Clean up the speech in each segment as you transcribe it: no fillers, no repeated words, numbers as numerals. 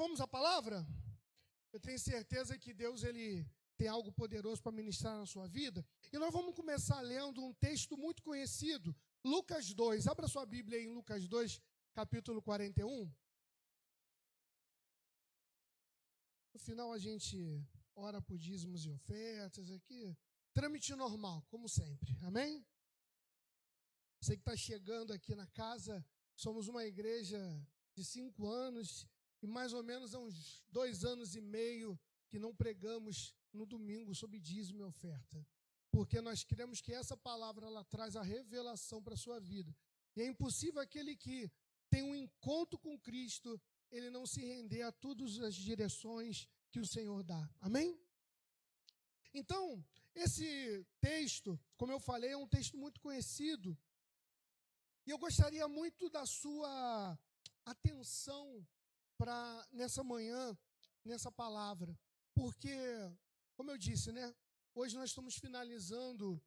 vamos à palavra? Eu tenho certeza que Deus ele tem algo poderoso para ministrar na sua vida. E nós vamos começar lendo um texto muito conhecido, Lucas 2. Abra sua Bíblia aí em Lucas 2, capítulo 41. No final a gente ora por dízimos e ofertas aqui. Trâmite normal, como sempre. Amém? Você que está chegando aqui na casa, somos uma igreja de 5 anos e mais ou menos há uns 2 anos e meio que não pregamos no domingo sobre dízimo e oferta. Porque nós queremos que essa palavra ela traz a revelação para a sua vida. E é impossível aquele que tem um encontro com Cristo, ele não se render a todas as direções que o Senhor dá. Amém? Então, esse texto, como eu falei, é um texto muito conhecido. E eu gostaria muito da sua atenção para nessa manhã, nessa palavra. Porque, como eu disse, né? Hoje nós estamos finalizando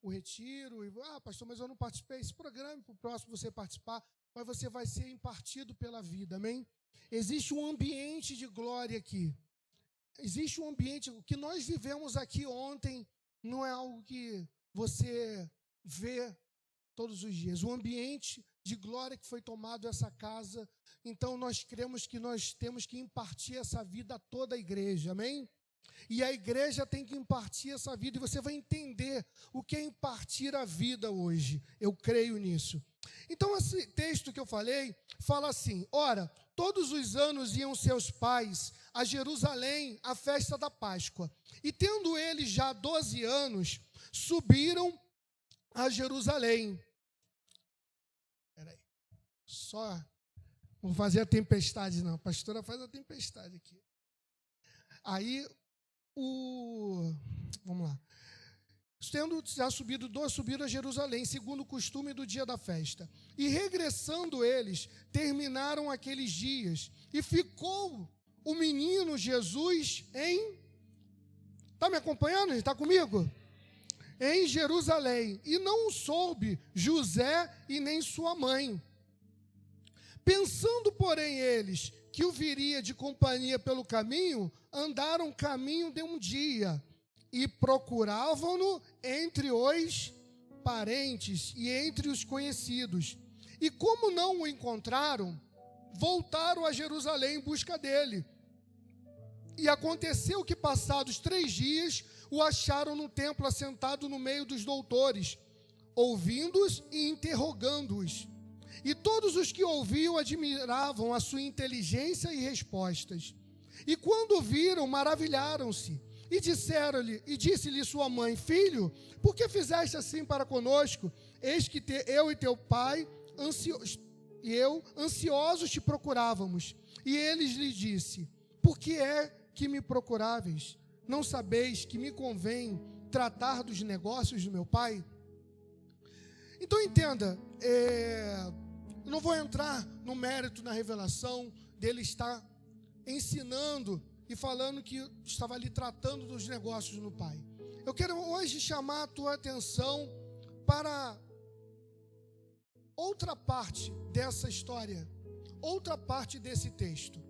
o retiro. E, pastor, mas eu não participei. Esse programa, para o próximo você participar, mas você vai ser impartido pela vida, amém? Existe um ambiente de glória aqui. Existe um ambiente, o que nós vivemos aqui ontem não é algo que você vê todos os dias. O ambiente de glória que foi tomado essa casa, então nós cremos que nós temos que impartir essa vida a toda a igreja, amém? E a igreja tem que impartir essa vida, e você vai entender o que é impartir a vida hoje. Eu creio nisso. Então, esse texto que eu falei, fala assim: ora, todos os anos iam seus pais a Jerusalém à festa da Páscoa. E tendo eles já 12 anos, subiram a Jerusalém. Peraí, só vou fazer a tempestade, não. A pastora faz a tempestade aqui. Aí, vamos lá. Tendo já subiram a Jerusalém, segundo o costume do dia da festa. E regressando eles, terminaram aqueles dias. E ficou o menino Jesus em... Está me acompanhando? Está comigo? Em Jerusalém. E não o soube José e nem sua mãe. Pensando, porém, eles que o viria de companhia pelo caminho, andaram caminho de um dia e procuravam-no entre os parentes e entre os conhecidos. E como não o encontraram, voltaram a Jerusalém em busca dele. E aconteceu que, passados 3 dias, o acharam no templo assentado no meio dos doutores, ouvindo-os e interrogando-os. E todos os que ouviam admiravam a sua inteligência e respostas. E quando o viram, maravilharam-se. E disse-lhe sua mãe: Filho, por que fizeste assim para conosco? Eis que eu e teu pai, ansiosos te procurávamos. E eles lhe disse: Por que é que me procuráveis? Não sabeis que me convém tratar dos negócios do meu pai? Então entenda, eu não vou entrar no mérito, na revelação dele estar ensinando e falando que estava ali tratando dos negócios no pai. Eu quero hoje chamar a tua atenção para outra parte dessa história, outra parte desse texto.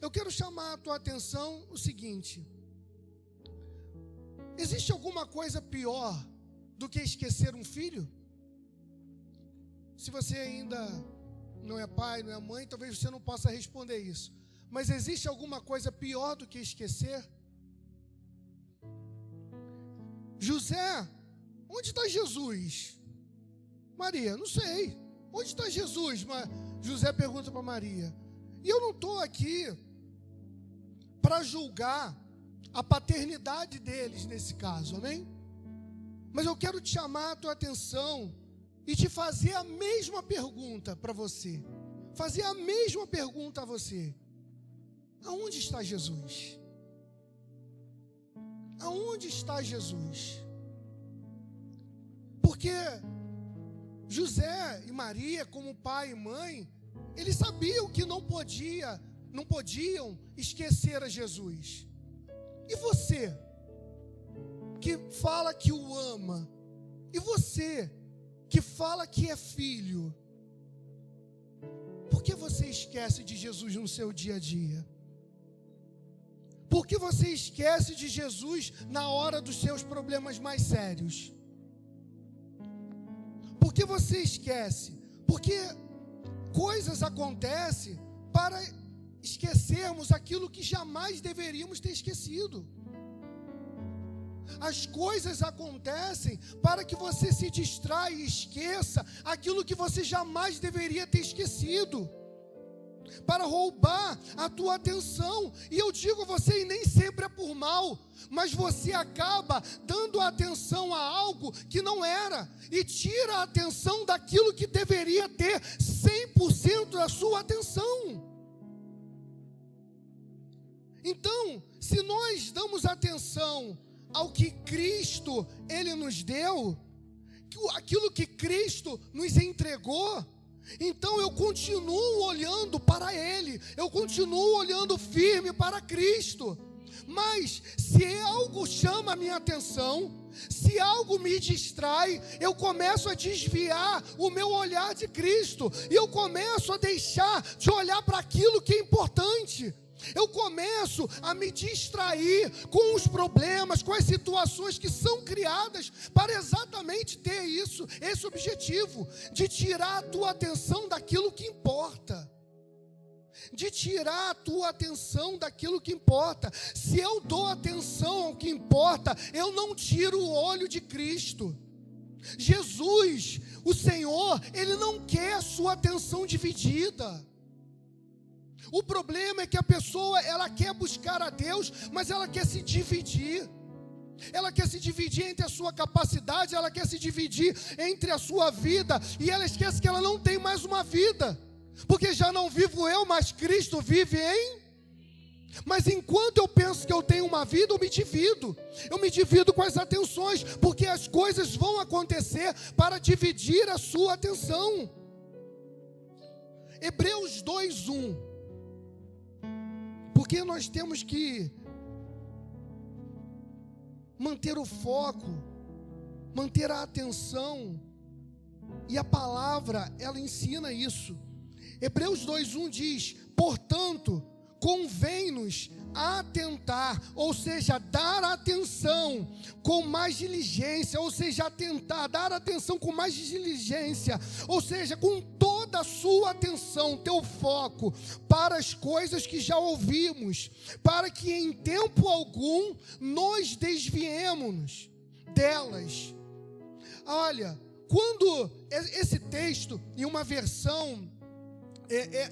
Eu quero chamar a tua atenção o seguinte: existe alguma coisa pior do que esquecer um filho? Se você ainda não é pai, não é mãe, talvez você não possa responder isso. Mas existe alguma coisa pior do que esquecer? José, onde está Jesus? Maria, não sei. Onde está Jesus? José pergunta para Maria. E eu não estou aqui para julgar a paternidade deles nesse caso, amém? Mas eu quero te chamar a tua atenção e te fazer a mesma pergunta para você. Fazer a mesma pergunta a você. Aonde está Jesus? Aonde está Jesus? Porque José e Maria, como pai e mãe, eles sabiam que não podiam esquecer a Jesus. E você, que fala que o ama, e você, que fala que é filho, por que você esquece de Jesus no seu dia a dia? Por que você esquece de Jesus na hora dos seus problemas mais sérios? Por que você esquece? Porque coisas acontecem para esquecermos aquilo que jamais deveríamos ter esquecido. As coisas acontecem para que você se distraia e esqueça aquilo que você jamais deveria ter esquecido, para roubar a tua atenção. E eu digo a você, e nem sempre é por mal, mas você acaba dando atenção a algo que não era, e tira a atenção daquilo que deveria ter 100% da sua atenção. Então, se nós damos atenção ao que Cristo, Ele nos deu, aquilo que Cristo nos entregou, então eu continuo olhando para Ele, eu continuo olhando firme para Cristo. Mas se algo chama a minha atenção, se algo me distrai, eu começo a desviar o meu olhar de Cristo, e eu começo a deixar de olhar para aquilo que é importante. Eu começo a me distrair com os problemas, com as situações que são criadas para exatamente ter isso, esse objetivo, de tirar a tua atenção daquilo que importa. De tirar a tua atenção daquilo que importa. Se eu dou atenção ao que importa, eu não tiro o olho de Cristo. Jesus, o Senhor, Ele não quer a sua atenção dividida. O problema é que a pessoa, ela quer buscar a Deus, mas ela quer se dividir. Ela quer se dividir entre a sua capacidade, ela quer se dividir entre a sua vida, e ela esquece que ela não tem mais uma vida, porque já não vivo eu, mas Cristo vive em... Mas enquanto eu penso que eu tenho uma vida, eu me divido com as atenções, porque as coisas vão acontecer para dividir a sua atenção. Hebreus 2:1. Porque nós temos que manter o foco, manter a atenção, e a palavra, ela ensina isso. Hebreus 2:1 diz: portanto, convém-nos atentar, ou seja, dar atenção com mais diligência, ou seja, atentar, dar atenção com mais diligência, ou seja, com toda a sua atenção, teu foco, para as coisas que já ouvimos, para que em tempo algum nos desviemos delas. Olha, quando esse texto, em uma versão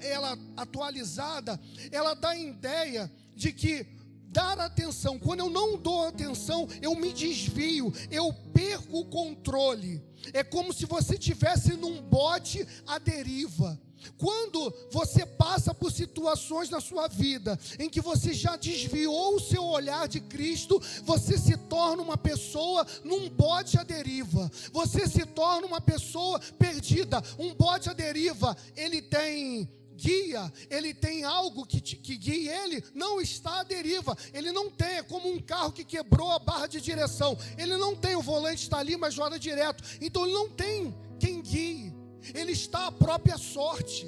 ela atualizada, ela dá a ideia de que dar atenção, quando eu não dou atenção, eu me desvio, eu perco o controle. É como se você estivesse num bote à deriva. Quando você passa por situações na sua vida em que você já desviou o seu olhar de Cristo, você se torna uma pessoa num bote à deriva. Você se torna uma pessoa perdida. Um bote à deriva, ele tem guia, ele tem algo que guia ele, não está à deriva. Ele não tem, é como um carro que quebrou a barra de direção. Ele não tem, o volante está ali, mas roda direto. Então ele não tem quem guie. Ele está à própria sorte.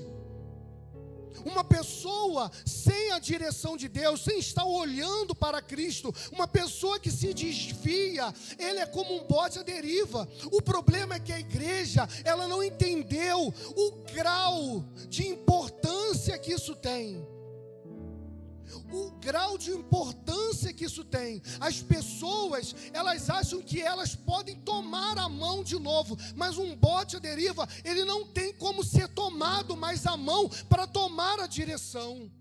Uma pessoa sem a direção de Deus, sem estar olhando para Cristo, uma pessoa que se desvia, ele é como um bote à deriva. O problema é que a igreja, ela não entendeu o grau de importância que isso tem. O grau de importância que isso tem. As pessoas, elas acham que elas podem tomar a mão de novo, mas um bote à deriva, ele não tem como ser tomado mais a mão para tomar a direção.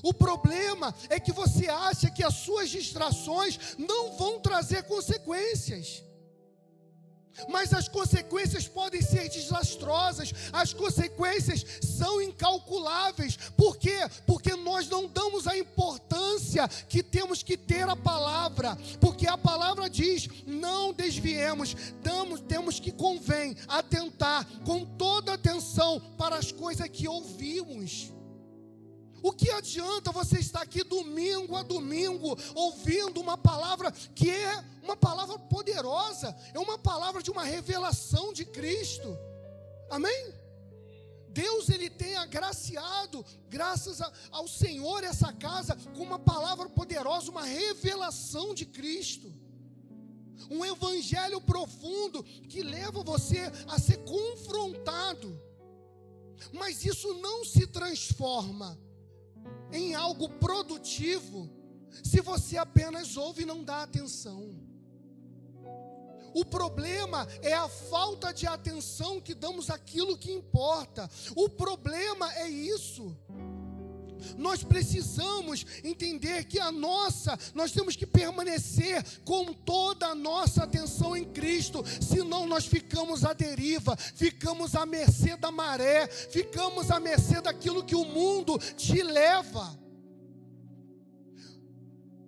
O problema é que você acha que as suas distrações não vão trazer consequências. Mas as consequências podem ser desastrosas, as consequências são incalculáveis. Por quê? Porque nós não damos a importância que temos que ter à palavra. Porque a palavra diz, não desviemos, temos que convém atentar com toda atenção para as coisas que ouvimos. O que adianta você estar aqui domingo a domingo ouvindo uma palavra que é uma palavra poderosa, é uma palavra de uma revelação de Cristo? Amém? Deus, ele tem agraciado, graças ao Senhor, essa casa com uma palavra poderosa, uma revelação de Cristo. Um evangelho profundo que leva você a ser confrontado. Mas isso não se transforma em algo produtivo se você apenas ouve e não dá atenção. O problema é a falta de atenção que damos àquilo que importa. O problema é isso. Nós precisamos entender que nós temos que permanecer com toda a nossa atenção em Cristo, senão nós ficamos à deriva, ficamos à mercê da maré, ficamos à mercê daquilo que o mundo te leva.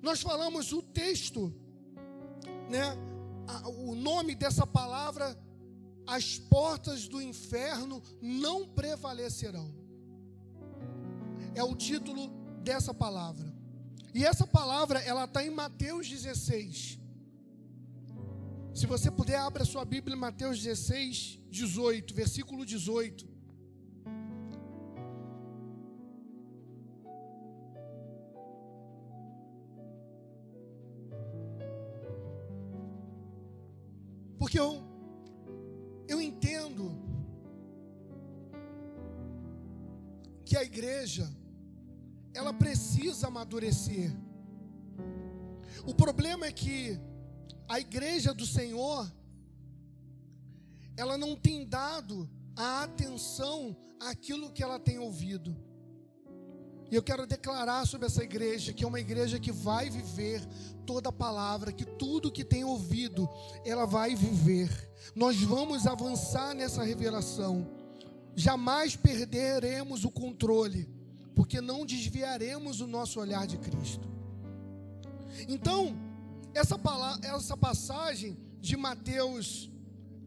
Nós falamos o texto, né? O nome dessa palavra, as portas do inferno não prevalecerão. É o título dessa palavra. E essa palavra, ela está em Mateus 16. Se você puder, abra sua Bíblia em Mateus 16, 18, versículo 18. Porque eu entendo que a igreja, ela precisa amadurecer. O problema é que a igreja do Senhor, ela não tem dado a atenção àquilo que ela tem ouvido. E eu quero declarar sobre essa igreja, que é uma igreja que vai viver toda a palavra, que tudo que tem ouvido, ela vai viver. Nós vamos avançar nessa revelação. Jamais perderemos o controle, porque não desviaremos o nosso olhar de Cristo. Então, essa passagem de Mateus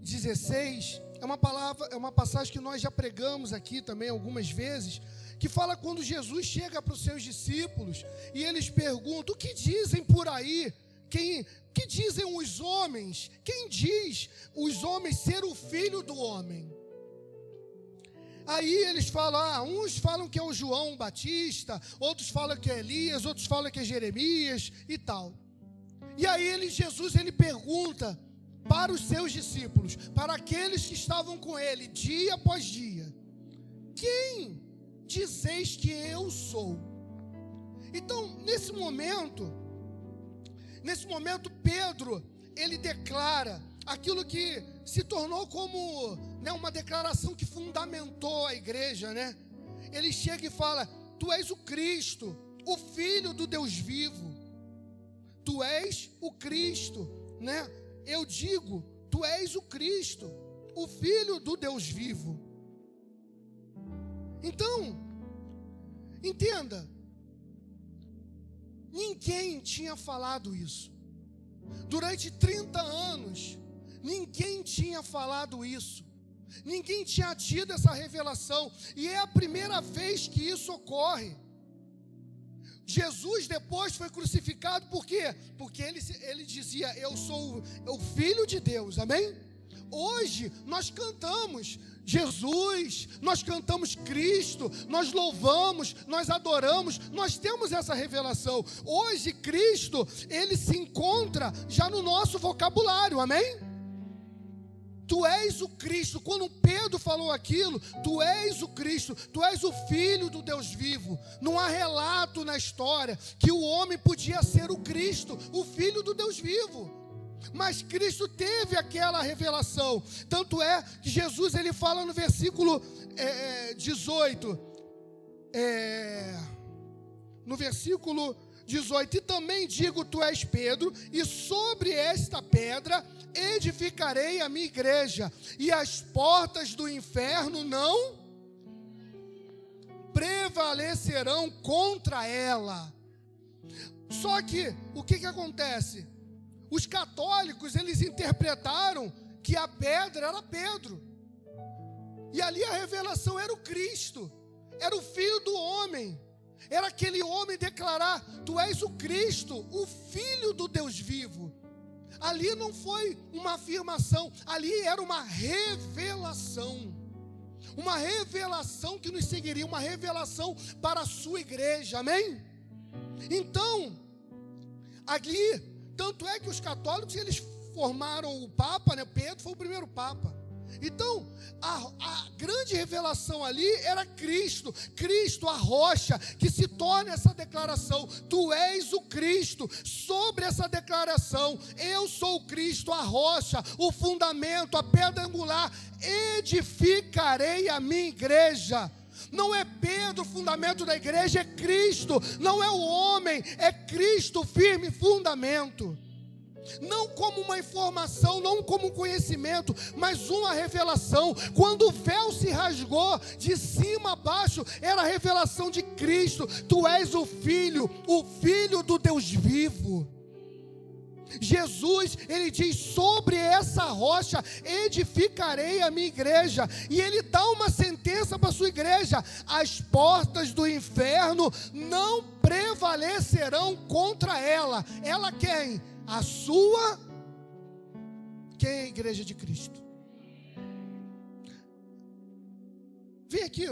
16 é uma passagem que nós já pregamos aqui também algumas vezes, que fala quando Jesus chega para os seus discípulos e eles perguntam: o que dizem por aí? Que dizem os homens? Quem diz os homens ser o filho do homem? Aí eles falam, uns falam que é o João Batista, outros falam que é Elias, outros falam que é Jeremias e tal. E aí Jesus pergunta para os seus discípulos, para aqueles que estavam com ele dia após dia: quem dizeis que eu sou? Então, nesse momento, Pedro, ele declara aquilo que se tornou como, né, uma declaração que fundamentou a igreja, né? Ele chega e fala: tu és o Cristo, o Filho do Deus vivo. Tu és o Cristo, né? Eu digo, tu és o Cristo, o Filho do Deus vivo. Então, entenda, ninguém tinha falado isso. Durante 30 anos, ninguém tinha falado isso. Ninguém tinha tido essa revelação. E é a primeira vez que isso ocorre. Jesus depois foi crucificado, por quê? Porque ele dizia: eu sou o Filho de Deus, amém? Hoje nós cantamos Jesus, nós cantamos Cristo, nós louvamos, nós adoramos, nós temos essa revelação. Hoje Cristo, ele se encontra já no nosso vocabulário, amém? Tu és o Cristo. Quando Pedro falou aquilo, tu és o Cristo, tu és o Filho do Deus vivo. Não há relato na história que o homem podia ser o Cristo, o Filho do Deus vivo. Mas Cristo teve aquela revelação. Tanto é que Jesus, ele fala no versículo 18, no versículo 18: e também digo, tu és Pedro, e sobre esta pedra edificarei a minha igreja, e as portas do inferno não prevalecerão contra ela. Só que, o que acontece? Os católicos, eles interpretaram que a pedra era Pedro, e ali a revelação era o Cristo, era o Filho do homem. Era aquele homem declarar: tu és o Cristo, o Filho do Deus vivo. Ali não foi uma afirmação, ali era uma revelação. uma revelação que nos seguiria, uma revelação para a sua igreja, amém? Então, ali, tanto é que os católicos, eles formaram o Papa, né? Pedro foi o primeiro Papa. Então, a grande revelação ali era Cristo, a rocha, que se torna essa declaração, tu és o Cristo. Sobre essa declaração, eu sou o Cristo, a rocha, o fundamento, a pedra angular, edificarei a minha igreja. Não é Pedro o fundamento da igreja, é Cristo. Não é o homem, é Cristo, firme fundamento. Não como uma informação, não como um conhecimento, mas uma revelação. Quando o véu se rasgou de cima a baixo, era a revelação de Cristo. Tu és o Filho do Deus vivo. Jesus, ele diz, sobre essa rocha edificarei a minha igreja. E ele dá uma sentença para a sua igreja: as portas do inferno não prevalecerão contra ela. Ela quem? A sua. Quem é a igreja de Cristo? Vem aqui,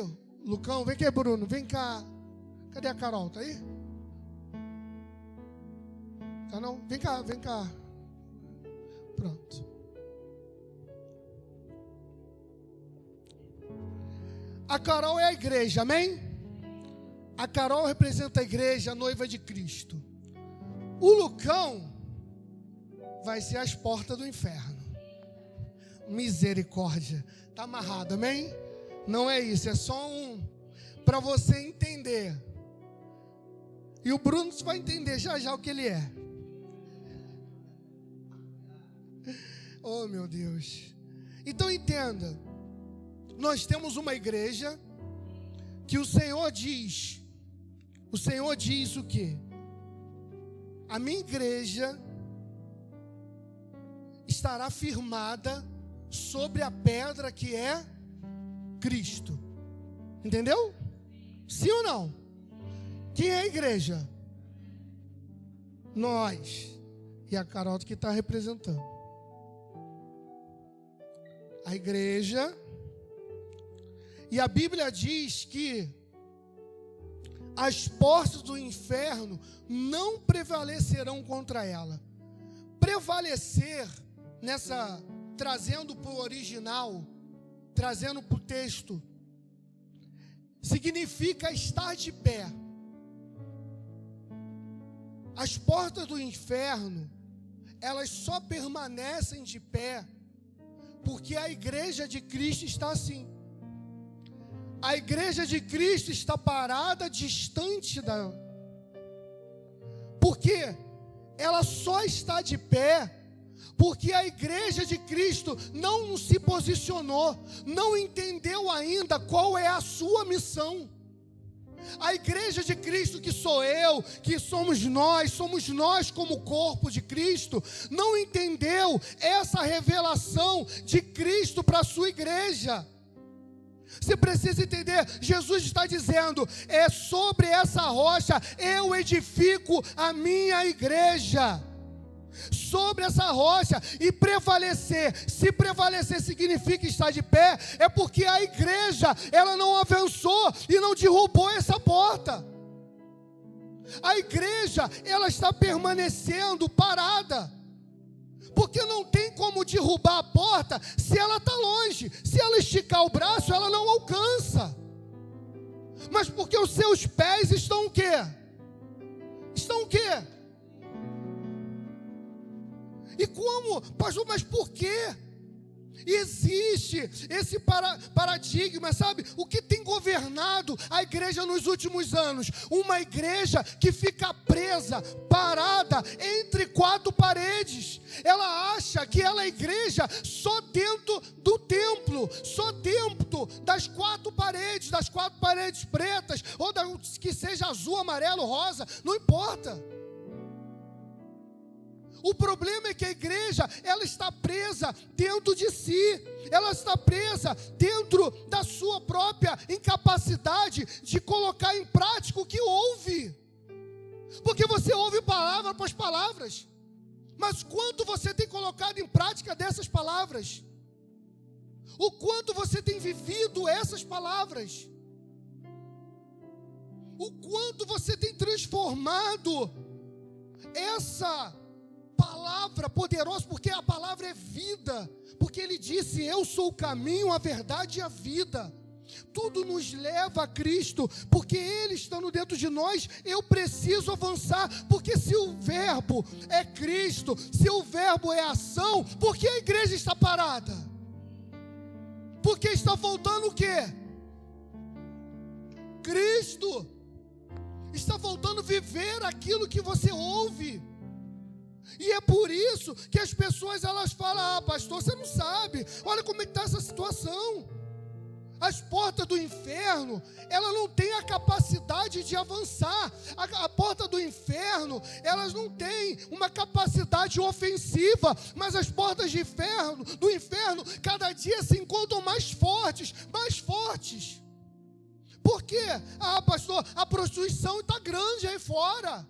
Lucão, vem aqui, Bruno, vem cá. Cadê a Carol? Tá aí? Tá não? Vem cá, vem cá. Pronto. A Carol é a igreja, amém? A Carol representa a igreja, a noiva de Cristo. O Lucão vai ser as portas do inferno. Misericórdia. Está amarrado, amém? Não é isso, é só para você entender. E o Bruno vai entender já já o que ele é. Oh, meu Deus. Então entenda. Nós temos uma igreja que o Senhor diz o quê? A minha igreja estará firmada sobre a pedra que é Cristo. Entendeu? Sim ou não? Quem é a igreja? Nós. E a Carol que está representando. A igreja. E a Bíblia diz que as portas do inferno não prevalecerão contra ela. Prevalecer, trazendo para o original, trazendo para o texto, significa estar de pé. As portas do inferno, elas só permanecem de pé porque a igreja de Cristo está assim. A igreja de Cristo está parada, distante da... Porque ela só está de pé porque a igreja de Cristo não se posicionou, não entendeu ainda qual é a sua missão. A igreja de Cristo, que sou eu, que somos nós como corpo de Cristo, não entendeu essa revelação de Cristo para a sua igreja. Você precisa entender, Jesus está dizendo, é sobre essa rocha eu edifico a minha igreja. Sobre essa rocha e prevalecer. Se prevalecer significa estar de pé, é porque a igreja, ela não avançou e não derrubou essa porta. A igreja, ela está permanecendo parada, porque não tem como derrubar a porta se ela está longe. Se ela esticar o braço, ela não alcança. Mas porque os seus pés estão o quê? Estão o quê? E como? Pastor, mas por quê? Existe esse paradigma, sabe? O que tem governado a igreja nos últimos anos? Uma igreja que fica presa, parada, entre quatro paredes. Ela acha que ela é igreja só dentro do templo, só dentro das quatro paredes pretas, ou que seja azul, amarelo, rosa, não importa. O problema é que a igreja, ela está presa dentro de si, ela está presa dentro da sua própria incapacidade de colocar em prática o que ouve. Porque você ouve palavra após palavras, mas quanto você tem colocado em prática dessas palavras? O quanto você tem vivido essas palavras? O quanto você tem transformado essa palavra poderosa, porque a palavra é vida, porque ele disse: eu sou o caminho, a verdade e a vida. Tudo nos leva a Cristo, porque Ele estando dentro de nós, eu preciso avançar, porque se o verbo é Cristo, se o verbo é ação, por que a igreja está parada? Porque está faltando o quê? Cristo. Está faltando viver aquilo que você ouve. E é por isso que as pessoas elas falam: ah, pastor, você não sabe, olha como é que está essa situação. As portas do inferno, ela não tem a capacidade de avançar. A porta do inferno, elas não têm uma capacidade ofensiva, mas as portas do inferno, cada dia se encontram mais fortes, mais fortes. Por quê? Ah, pastor, a prostituição está grande aí fora.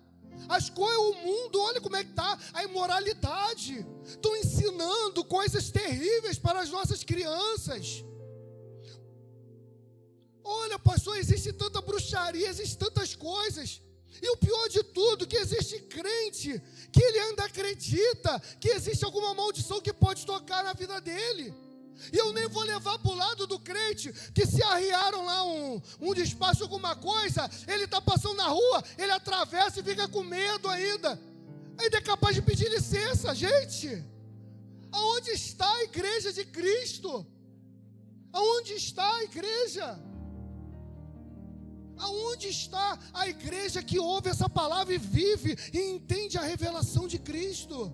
As coisas, o mundo, olha como é que está, a imoralidade. Estão ensinando coisas terríveis para as nossas crianças. Olha, pastor, existe tanta bruxaria, existe tantas coisas. E o pior de tudo, que existe crente, que ele ainda acredita que existe alguma maldição que pode tocar na vida dele. E eu nem vou levar para o lado do crente, que se arriaram lá um despacho, alguma coisa, ele está passando na rua, ele atravessa e fica com medo ainda. Ainda é capaz de pedir licença, gente. Aonde está a igreja de Cristo? Aonde está a igreja? Aonde está a igreja que ouve essa palavra e vive e entende a revelação de Cristo?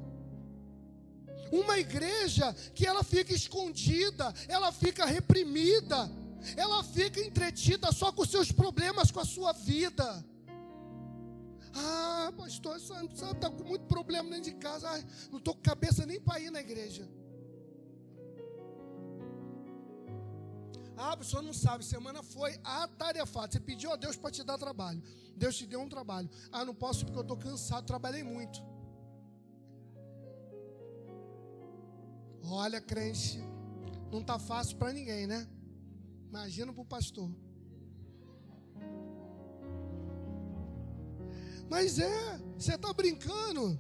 Uma igreja que ela fica escondida, ela fica reprimida, ela fica entretida só com seus problemas, com a sua vida. Ah, pastor, você está com muito problema dentro de casa. Ai, não estou com cabeça nem para ir na igreja. Ah, a pessoa não sabe, semana foi atarefada. Você pediu a Deus para te dar trabalho. Deus te deu um trabalho. Ah, não posso porque eu estou cansado, trabalhei muito. Olha, crente, não está fácil para ninguém, né? Imagina para o pastor. Mas você está brincando.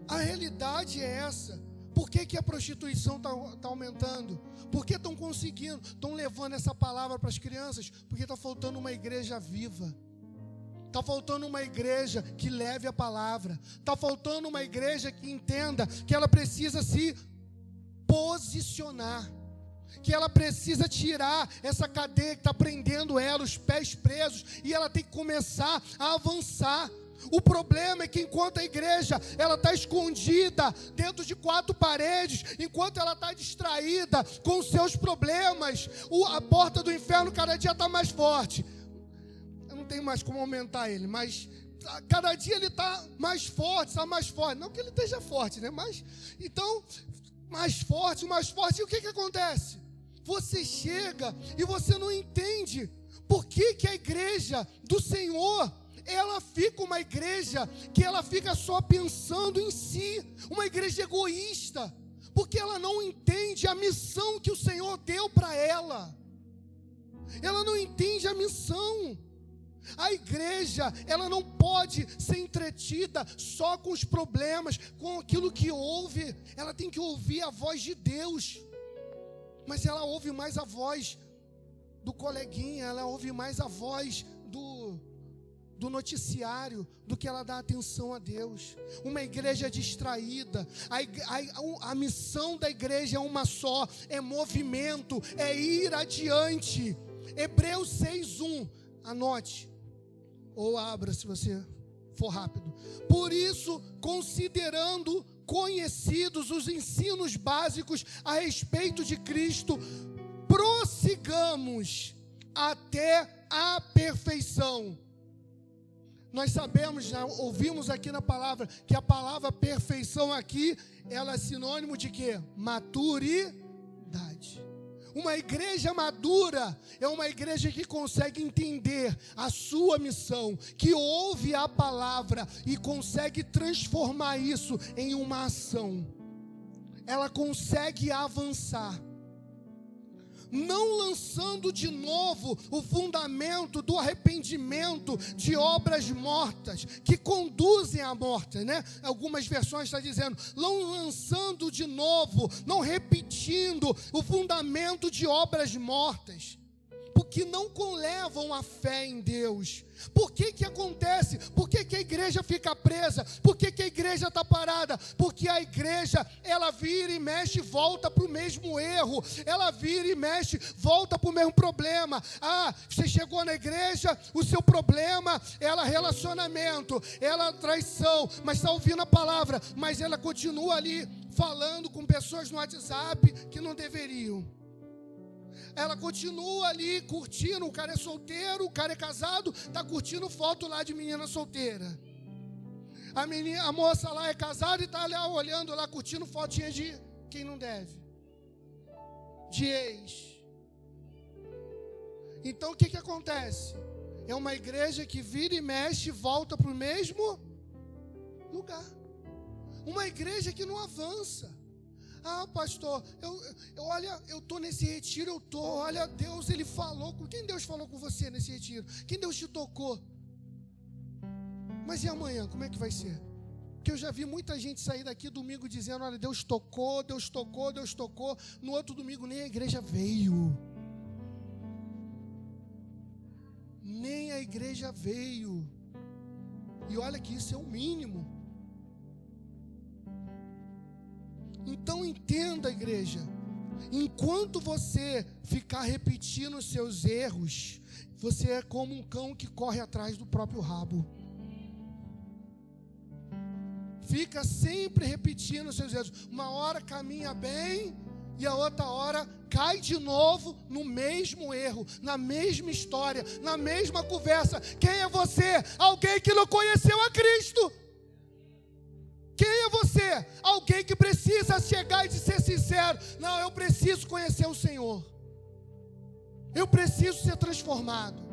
A realidade é essa. Por que a prostituição está aumentando? Por que estão conseguindo, estão levando essa palavra para as crianças? Porque está faltando uma igreja viva. Está faltando uma igreja que leve a palavra. Está faltando uma igreja que entenda que ela precisa se posicionar. Que ela precisa tirar essa cadeia que está prendendo ela, os pés presos. E ela tem que começar a avançar. O problema é que enquanto a igreja ela está escondida dentro de 4 paredes, enquanto ela está distraída com os seus problemas, a porta do inferno cada dia está mais forte. Eu não tenho mais como aumentar ele, mas cada dia ele está mais forte, está mais forte. Não que ele esteja forte, né? Mas então, mais forte. E o que acontece? Você chega e você não entende por que a igreja do Senhor ela fica uma igreja que ela fica só pensando em si, uma igreja egoísta, porque ela não entende a missão que o Senhor deu para ela. Ela não entende a missão. A igreja, ela não pode ser entretida só com os problemas, com aquilo que ouve. Ela tem que ouvir a voz de Deus. Mas ela ouve mais a voz do coleguinha, ela ouve mais a voz do noticiário, do que ela dá atenção a Deus. Uma igreja distraída. A missão da igreja é uma só, é movimento, é ir adiante. Hebreus 6:1, anote, ou abra se você for rápido. Por isso, considerando conhecidos os ensinos básicos a respeito de Cristo, prossigamos até a perfeição. Nós sabemos, já ouvimos aqui na palavra, que a palavra perfeição aqui, ela é sinônimo de quê? Maturidade. Uma igreja madura é uma igreja que consegue entender a sua missão, que ouve a palavra e consegue transformar isso em uma ação. ela consegue avançar, não lançando de novo o fundamento do arrependimento de obras mortas, que conduzem à morte, né? Algumas versões estão dizendo, não lançando de novo, não repetindo o fundamento de obras mortas, porque não conlevam a fé em Deus. Por que acontece? Por que a igreja fica presa? Por que a igreja está parada? Porque a igreja, ela vira e mexe e volta para o mesmo erro. Ela vira e mexe, volta para o mesmo problema. Ah, você chegou na igreja, o seu problema é relacionamento, ela traição, mas está ouvindo a palavra, mas ela continua ali falando com pessoas no WhatsApp que não deveriam. Ela continua ali curtindo, o cara é solteiro, o cara é casado, está curtindo foto lá de menina solteira. A moça lá é casada e está lá olhando lá, curtindo fotinha de quem não deve, de ex. Então o que acontece? É uma igreja que vira e mexe e volta para o mesmo lugar. Uma igreja que não avança. Ah, pastor, olha, eu estou nesse retiro, olha, Deus, Ele falou, quem Deus falou com você nesse retiro? Quem Deus te tocou? Mas e amanhã, como é que vai ser? Porque eu já vi muita gente sair daqui domingo dizendo, olha, Deus tocou, Deus tocou, Deus tocou, no outro domingo nem a igreja veio. Nem a igreja veio. E olha que isso é o mínimo. Então entenda, igreja, enquanto você ficar repetindo os seus erros, você é como um cão que corre atrás do próprio rabo. Fica sempre repetindo os seus erros. Uma hora caminha bem e a outra hora cai de novo no mesmo erro, na mesma história, na mesma conversa. Quem é você? Alguém que não conheceu a Cristo. Quem é você? Alguém que precisa chegar e ser sincero. Não, eu preciso conhecer o Senhor. Eu preciso ser transformado.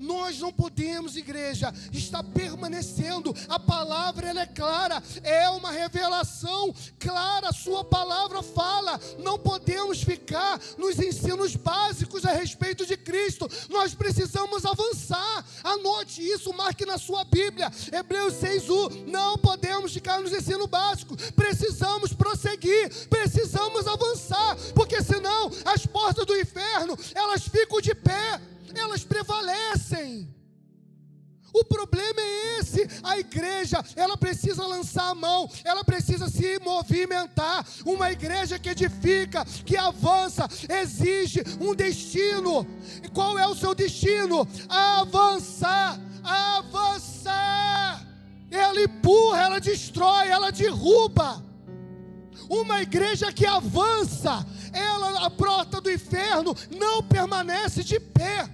Nós não podemos, igreja, estar permanecendo. A palavra, ela é clara, é uma revelação clara, a sua palavra fala. Não podemos ficar nos ensinos básicos a respeito de Cristo. Nós precisamos avançar. Anote isso, marque na sua Bíblia, Hebreus 6:1. Não podemos ficar nos ensinos básicos. Precisamos prosseguir, precisamos avançar, porque senão as portas do inferno, elas ficam de pé. Elas prevalecem. O problema é esse. A igreja, ela precisa lançar a mão, ela precisa se movimentar. Uma igreja que edifica, que avança, exige um destino. E qual é o seu destino? Avançar, avançar. Ela empurra, ela destrói, ela derruba. Uma igreja que avança, a porta do inferno não permanece de pé.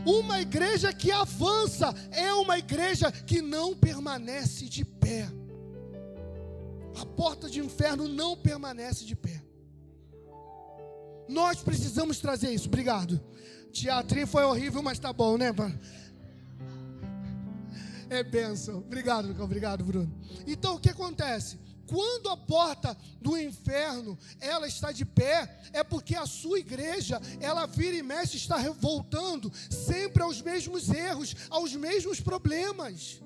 Uma igreja que avança é uma igreja que não permanece de pé. A porta do inferno não permanece de pé. Nós precisamos trazer isso. Obrigado. Teatrinho foi horrível, mas tá bom, né? É bênção. Obrigado, Bruno. Então o que acontece? Quando a porta do inferno, ela está de pé, é porque a sua igreja, ela vira e mexe, está voltando sempre aos mesmos erros, aos mesmos problemas.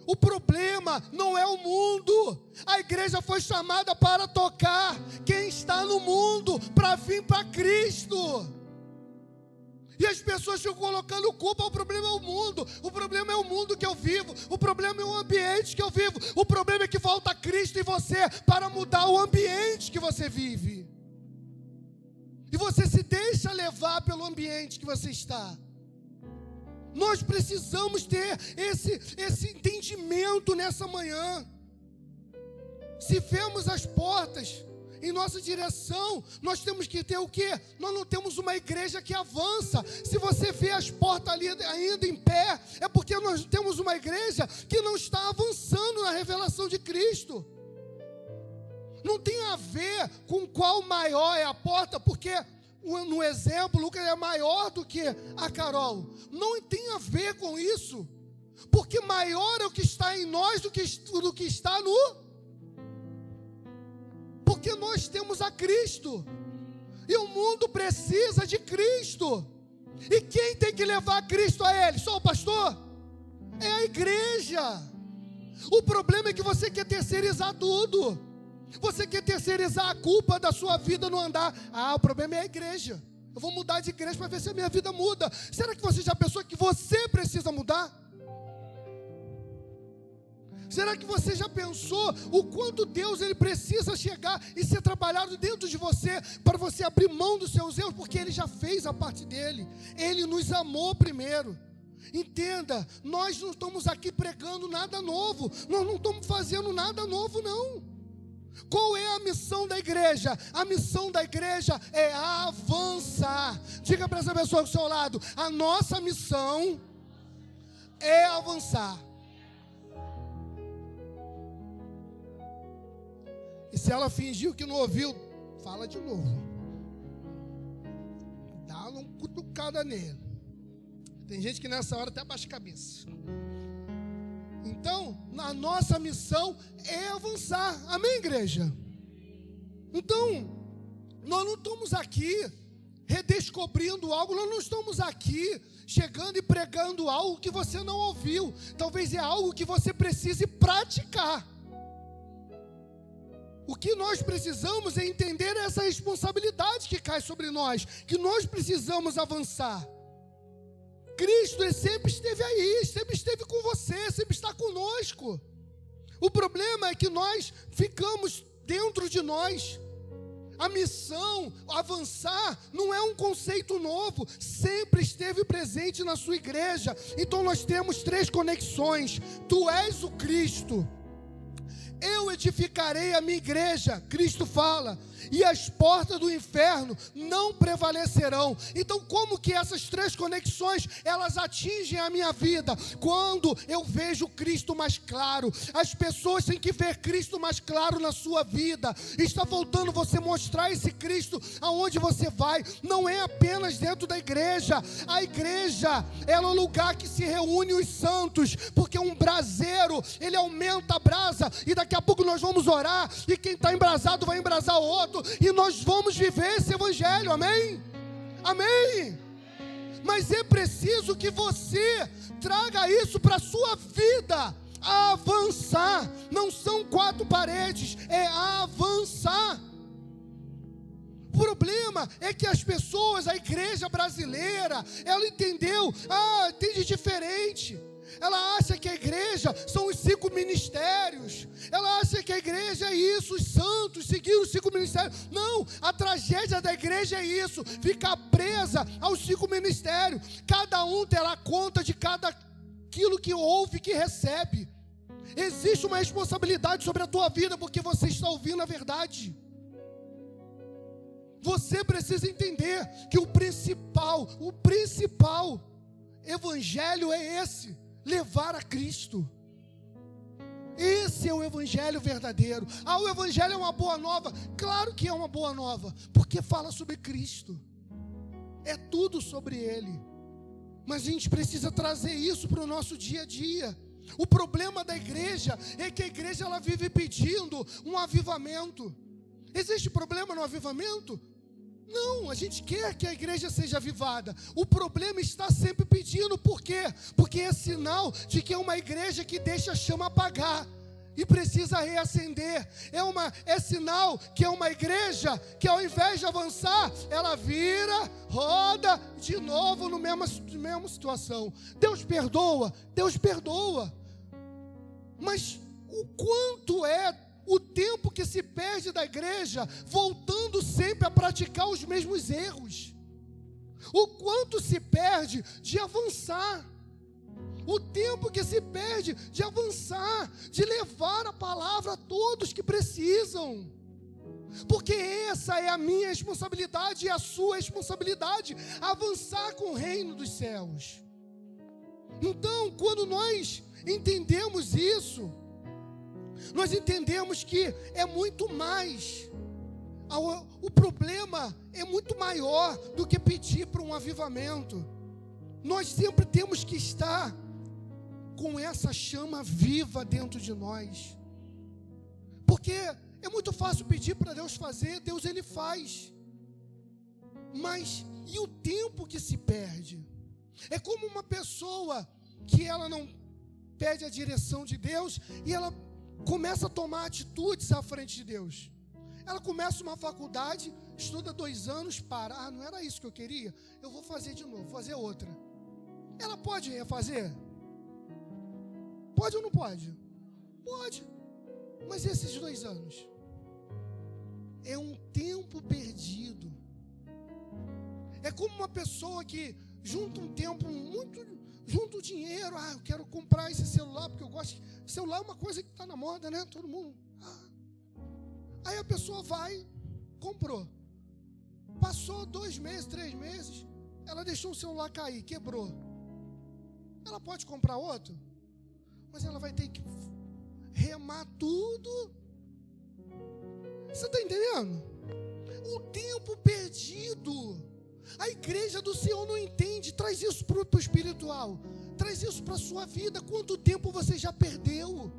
O problema não é o mundo. A igreja foi chamada para tocar quem está no mundo, para vir para Cristo. E as pessoas ficam colocando culpa. O problema é o mundo. O problema é o mundo que eu vivo. O problema é o ambiente que eu vivo. O problema é que falta Cristo em você para mudar o ambiente que você vive. E você se deixa levar pelo ambiente que você está. Nós precisamos ter esse entendimento nessa manhã. Se vemos as portas em nossa direção, nós temos que ter o quê? Nós não temos uma igreja que avança. Se você vê as portas ali ainda em pé, é porque nós temos uma igreja que não está avançando na revelação de Cristo. Não tem a ver com qual maior é a porta, porque no exemplo, o Lucas é maior do que a Carol. Não tem a ver com isso. Porque maior é o que está em nós do que está no... Porque nós temos a Cristo. E o mundo precisa de Cristo. E quem tem que levar Cristo a ele? Só o pastor? É a igreja. O problema é que você quer terceirizar tudo. Você quer terceirizar a culpa da sua vida no andar. O problema é a igreja. Eu vou mudar de igreja para ver se a minha vida muda. Será que você já pensou que você precisa mudar? Será que você já pensou o quanto Deus ele precisa chegar e ser trabalhado dentro de você para você abrir mão dos seus erros? Porque Ele já fez a parte dele. Ele nos amou primeiro. Entenda, nós não estamos aqui pregando nada novo. Nós não estamos fazendo nada novo, não. Qual é a missão da igreja? A missão da igreja é avançar. Diga para essa pessoa do seu lado: a nossa missão é avançar. E se ela fingiu que não ouviu, fala de novo. Dá uma cutucada nele. Tem gente que nessa hora até abaixa a cabeça. Então, a nossa missão é avançar. Amém, igreja? Então, nós não estamos aqui redescobrindo algo. Nós não estamos aqui chegando e pregando algo que você não ouviu. Talvez é algo que você precise praticar. O que nós precisamos é entender essa responsabilidade que cai sobre nós, que nós precisamos avançar. Cristo, Ele sempre esteve aí, sempre esteve com você, sempre está conosco. O problema é que nós ficamos dentro de nós. A missão, avançar, não é um conceito novo, sempre esteve presente na sua igreja. Então nós temos 3 conexões. Tu és o Cristo. Eu edificarei a minha igreja, Cristo fala, e as portas do inferno não prevalecerão. Então, como que essas 3 conexões, elas atingem a minha vida? Quando eu vejo Cristo mais claro. As pessoas têm que ver Cristo mais claro na sua vida. Está faltando você mostrar esse Cristo aonde você vai. Não é apenas dentro da igreja. A igreja, ela é o lugar que se reúne os santos, porque um braseiro, ele aumenta a brasa, e daqui a pouco nós vamos orar, e quem está embrasado vai embrasar o outro, e nós vamos viver esse evangelho, amém? Amém? Mas é preciso que você traga isso para a sua vida, avançar. Não são 4 paredes, é avançar. O problema é que as pessoas, a igreja brasileira, ela entendeu, entende diferente. Ela acha que a igreja são os 5 ministérios. Ela acha que a igreja é isso, os santos, seguir os 5 ministérios. Não, a tragédia da igreja é isso, ficar presa aos 5 ministérios. Cada um terá conta de cada aquilo que ouve, que recebe. Existe uma responsabilidade sobre a tua vida, porque você está ouvindo a verdade. Você precisa entender que o principal evangelho é esse: levar a Cristo. Esse é o evangelho verdadeiro. O evangelho é uma boa nova. Claro que é uma boa nova, porque fala sobre Cristo. É tudo sobre Ele. Mas a gente precisa trazer isso para o nosso dia a dia. O problema da igreja é que a igreja, ela vive pedindo um avivamento. Existe problema no avivamento? Não, a gente quer que a igreja seja avivada. O problema está sempre pedindo. Por quê? Porque é sinal de que é uma igreja que deixa a chama apagar e precisa reacender. É sinal que é uma igreja que, ao invés de avançar, ela vira, roda de novo na mesma situação. Deus perdoa, mas o quanto é o tempo que se perde da igreja voltando sempre a praticar os mesmos erros? O quanto se perde de avançar? O tempo que se perde de avançar, de levar a palavra a todos que precisam. Porque essa é a minha responsabilidade e a sua responsabilidade, avançar com o reino dos céus. Então, quando nós entendemos isso, nós entendemos que é muito mais. O problema é muito maior do que pedir para um avivamento. Nós sempre temos que estar com essa chama viva dentro de nós. Porque é muito fácil pedir para Deus fazer, Deus ele faz. Mas e o tempo que se perde? É como uma pessoa que ela não pede a direção de Deus e ela começa a tomar atitudes à frente de Deus. Ela começa uma faculdade, estuda 2 anos, para. Não era isso que eu queria? Eu vou fazer de novo, vou fazer outra. Ela pode refazer? Pode ou não pode? Pode. Mas esses 2 anos é um tempo perdido. É como uma pessoa que junta um tempo junta o dinheiro. Eu quero comprar esse celular porque eu gosto. Celular é uma coisa que está na moda, né? Todo mundo. Aí a pessoa vai, comprou. Passou 2 meses, 3 meses, ela deixou o celular cair, quebrou. Ela pode comprar outro, mas ela vai ter que remar tudo. Você está entendendo? O tempo perdido. A igreja do Senhor não entende. Traz isso para o espiritual. Traz isso para a sua vida. Quanto tempo você já perdeu?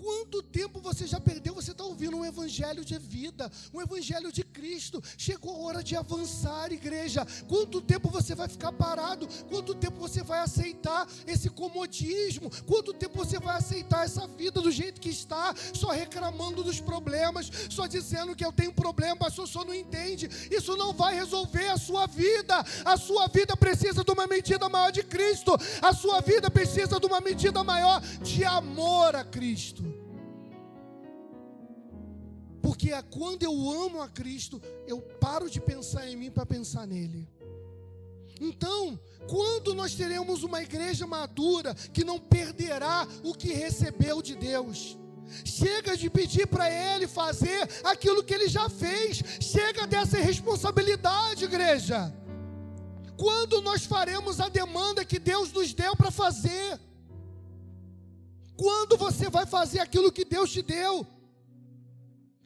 Quanto tempo você já perdeu? Você está ouvindo um evangelho de vida, um evangelho de Cristo. Chegou a hora de avançar, igreja. Quanto tempo você vai ficar parado? Quanto tempo você vai aceitar esse comodismo? Quanto tempo você vai aceitar essa vida do jeito que está? Só reclamando dos problemas, só dizendo que eu tenho problema, mas o senhor não entende. Isso não vai resolver a sua vida. A sua vida precisa de uma medida maior de Cristo. A sua vida precisa de uma medida maior de amor a Cristo. Porque quando eu amo a Cristo, eu paro de pensar em mim para pensar nele. Então, quando nós teremos uma igreja madura que não perderá o que recebeu de Deus? Chega de pedir para Ele fazer aquilo que Ele já fez. Chega dessa irresponsabilidade, igreja. Quando nós faremos a demanda que Deus nos deu para fazer? Quando você vai fazer aquilo que Deus te deu?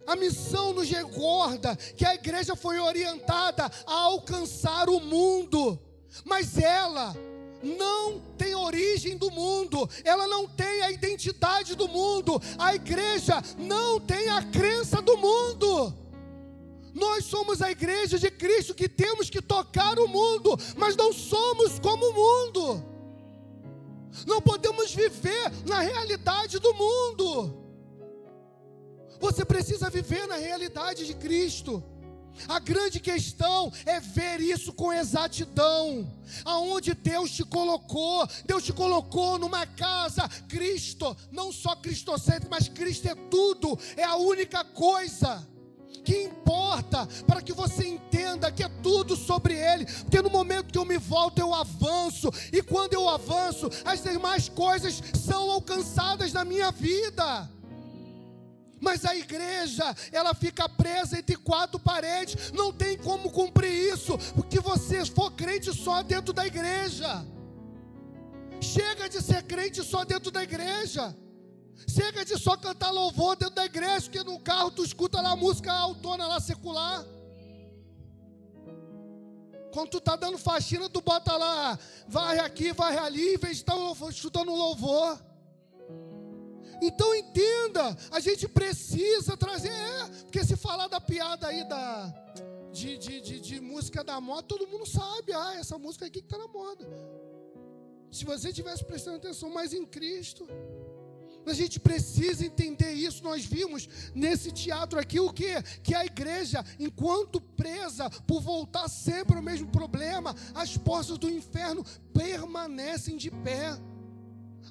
A missão nos recorda que a igreja foi orientada a alcançar o mundo, mas ela não tem origem do mundo, ela não tem a identidade do mundo, a igreja não tem a crença do mundo. Nós somos a igreja de Cristo que temos que tocar o mundo, mas não somos como o mundo. Não podemos viver na realidade do mundo. Você precisa viver na realidade de Cristo. A grande questão é ver isso com exatidão. Aonde Deus te colocou numa casa. Cristo, não só cristocêntrico, mas Cristo é tudo, é a única coisa que importa, para que você entenda que é tudo sobre Ele. Porque no momento que eu me volto, eu avanço, e quando eu avanço, as demais coisas são alcançadas na minha vida. Mas a igreja, ela fica presa entre 4 paredes, não tem como cumprir isso, porque você for crente só dentro da igreja. Chega de ser crente só dentro da igreja. Chega de só cantar louvor dentro da igreja, porque no carro tu escuta lá a música autona lá secular. Quando tu tá dando faxina, tu bota lá, varre aqui, varre ali, em vez de estar escutando louvor. Então entenda, a gente precisa trazer, porque se falar da piada aí de música da moda, todo mundo sabe, essa música aqui que está na moda. Se você estivesse prestando atenção mais em Cristo, a gente precisa entender isso. Nós vimos nesse teatro aqui o quê? Que a igreja, enquanto presa por voltar sempre ao mesmo problema, as portas do inferno permanecem de pé.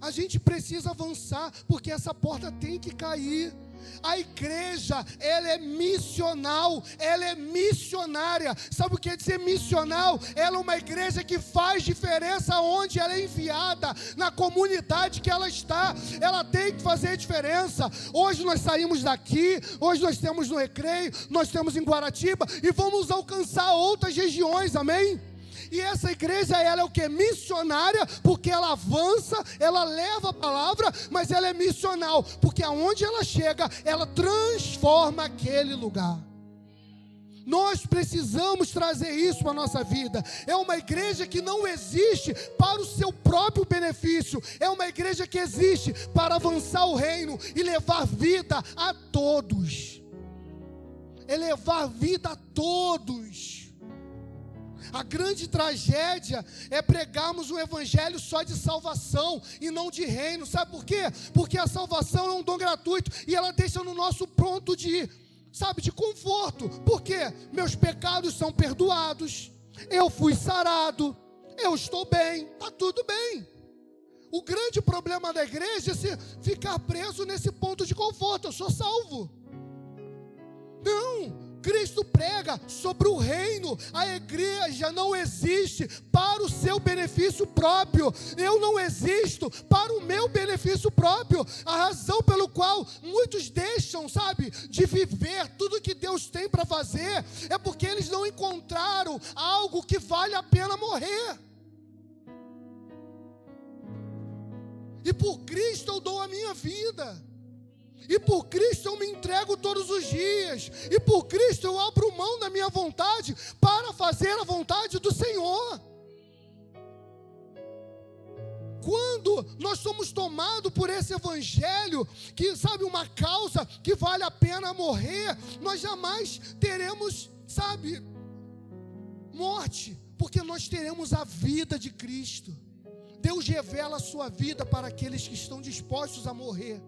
A gente precisa avançar, porque essa porta tem que cair. A igreja, ela é missional, ela é missionária. Sabe o que é dizer missional? Ela é uma igreja que faz diferença onde ela é enviada, na comunidade que ela está. Ela tem que fazer diferença. Hoje nós saímos daqui, hoje nós temos no Recreio, nós temos em Guaratiba, e vamos alcançar outras regiões, amém? E essa igreja, ela é o que? Missionária, porque ela avança, ela leva a palavra, mas ela é missional, porque aonde ela chega, ela transforma aquele lugar. Nós precisamos trazer isso para a nossa vida. É uma igreja que não existe para o seu próprio benefício. É uma igreja que existe para avançar o reino e levar vida a todos. É levar vida a todos. A grande tragédia é pregarmos um evangelho só de salvação e não de reino. Sabe por quê? Porque a salvação é um dom gratuito e ela deixa no nosso ponto de conforto. Por quê? Meus pecados são perdoados, eu fui sarado, eu estou bem, está tudo bem. O grande problema da igreja é se ficar preso nesse ponto de conforto. Eu sou salvo. Não, Cristo prega sobre o reino. A igreja não existe para o seu benefício próprio. Eu não existo para o meu benefício próprio. A razão pelo qual muitos deixam, de viver tudo que Deus tem para fazer é porque eles não encontraram algo que vale a pena morrer. E por Cristo eu dou a minha vida. E por Cristo eu me entrego todos os dias. E por Cristo eu abro mão da minha vontade para fazer a vontade do Senhor. Quando nós somos tomados por esse evangelho, que uma causa que vale a pena morrer, nós jamais teremos, morte, porque nós teremos a vida de Cristo. Deus revela a sua vida para aqueles que estão dispostos a morrer.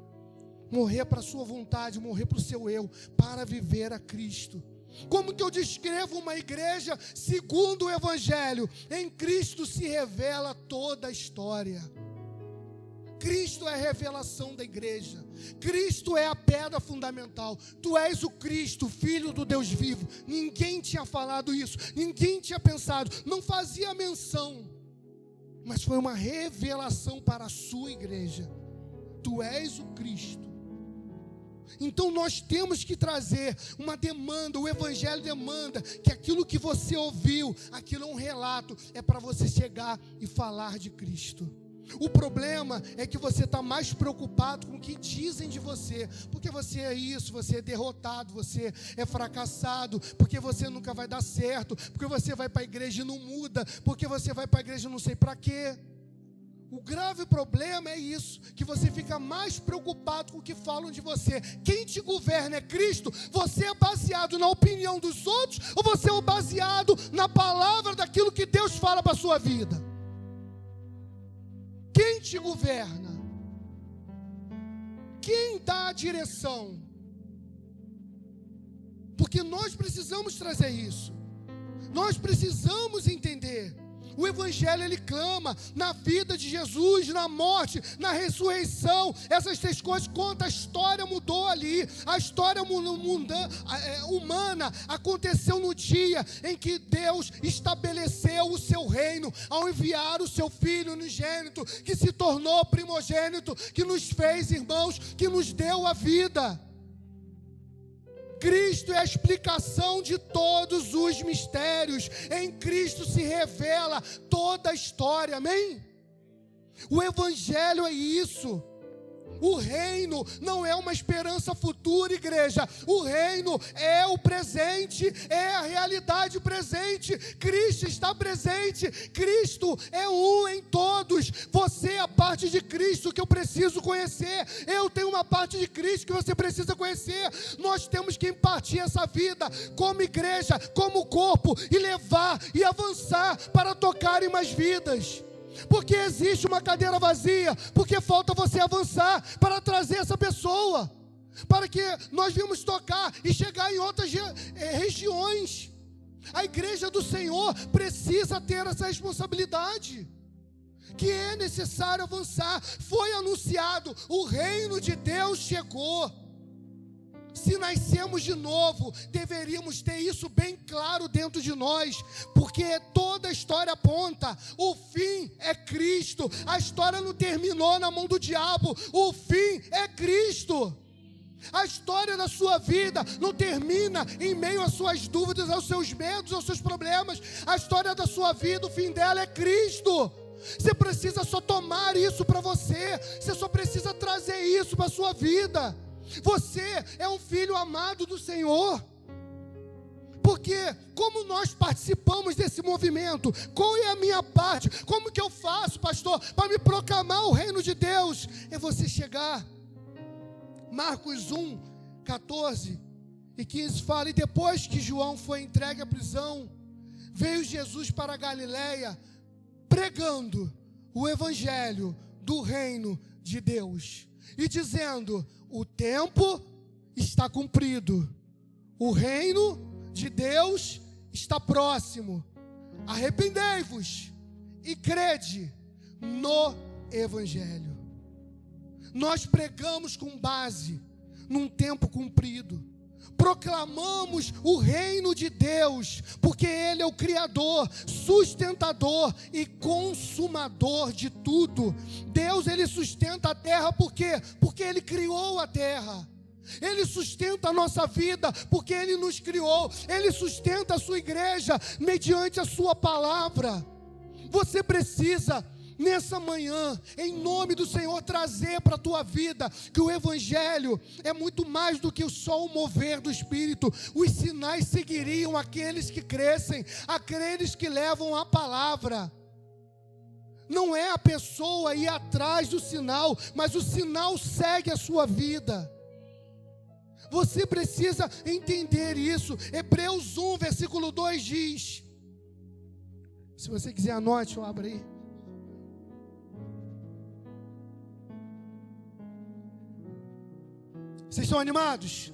Morrer para a sua vontade, morrer para o seu eu, para viver a Cristo. Como que eu descrevo uma igreja segundo o Evangelho? Em Cristo se revela toda a história. Cristo é a revelação da igreja. Cristo é a pedra fundamental. Tu és o Cristo, Filho do Deus vivo. Ninguém tinha falado isso, ninguém tinha pensado, não fazia menção. Mas foi uma revelação para a sua igreja. Tu és o Cristo. Então nós temos que trazer uma demanda. O evangelho demanda que aquilo que você ouviu, aquilo é um relato, é para você chegar e falar de Cristo. O problema é que você está mais preocupado com o que dizem de você, porque você é isso, você é derrotado, você é fracassado, porque você nunca vai dar certo, porque você vai para a igreja e não muda, porque você vai para a igreja e não sei para quê. O grave problema é isso, que você fica mais preocupado com o que falam de você. Quem te governa é Cristo? Você é baseado na opinião dos outros ou você é baseado na palavra daquilo que Deus fala para a sua vida? Quem te governa? Quem dá a direção? Porque nós precisamos trazer isso. Nós precisamos entender. O evangelho ele clama na vida de Jesus, na morte, na ressurreição. Essas três coisas contam, a história mudou ali. A história humana aconteceu no dia em que Deus estabeleceu o seu reino, ao enviar o seu Filho unigênito, que se tornou primogênito, que nos fez irmãos, que nos deu a vida. Cristo é a explicação de todos os mistérios. Em Cristo se revela toda a história, amém? O evangelho é isso. O reino não é uma esperança futura, igreja. O reino é o presente, é a realidade presente. Cristo está presente. Cristo é um em todos. Você é a parte de Cristo que eu preciso conhecer. Eu tenho uma parte de Cristo que você precisa conhecer. Nós temos que impartir essa vida como igreja, como corpo, e levar e avançar para tocar em mais vidas. Porque existe uma cadeira vazia, porque falta você avançar para trazer essa pessoa, para que nós vimos tocar e chegar em outras regiões. A igreja do Senhor precisa ter essa responsabilidade, que é necessário avançar. Foi anunciado, o reino de Deus chegou. Se nascemos de novo, deveríamos ter isso bem claro dentro de nós, porque toda a história aponta, o fim é Cristo. A história não terminou na mão do diabo, o fim é Cristo. A história da sua vida não termina em meio às suas dúvidas, aos seus medos, aos seus problemas. A história da sua vida, o fim dela é Cristo. Você precisa só tomar isso para você, você só precisa trazer isso para a sua vida. Você é um filho amado do Senhor. Por Porque como nós participamos desse movimento? Qual é a minha parte? Como que eu faço, pastor, para me proclamar o reino de Deus? É você chegar. Marcos 1, 14 e 15 fala: e depois que João foi entregue à prisão, veio Jesus para a Galileia, pregando o evangelho do reino de Deus, e dizendo: o tempo está cumprido, o reino de Deus está próximo, arrependei-vos e crede no evangelho. Nós pregamos com base num tempo cumprido, proclamamos o reino de Deus, porque Ele é o Criador, sustentador e consumador de tudo. Deus, Ele sustenta a terra, por quê? Porque Ele criou a terra. Ele sustenta a nossa vida, porque Ele nos criou. Ele sustenta a sua igreja, mediante a sua palavra. Você precisa, nessa manhã, em nome do Senhor, trazer para a tua vida que o evangelho é muito mais do que só o mover do Espírito. Os sinais seguiriam aqueles que crescem, aqueles que levam a palavra. Não é a pessoa ir atrás do sinal, mas o sinal segue a sua vida. Você precisa entender isso. Hebreus 1, versículo 2 diz, se você quiser anote ou abra aí. Vocês estão animados?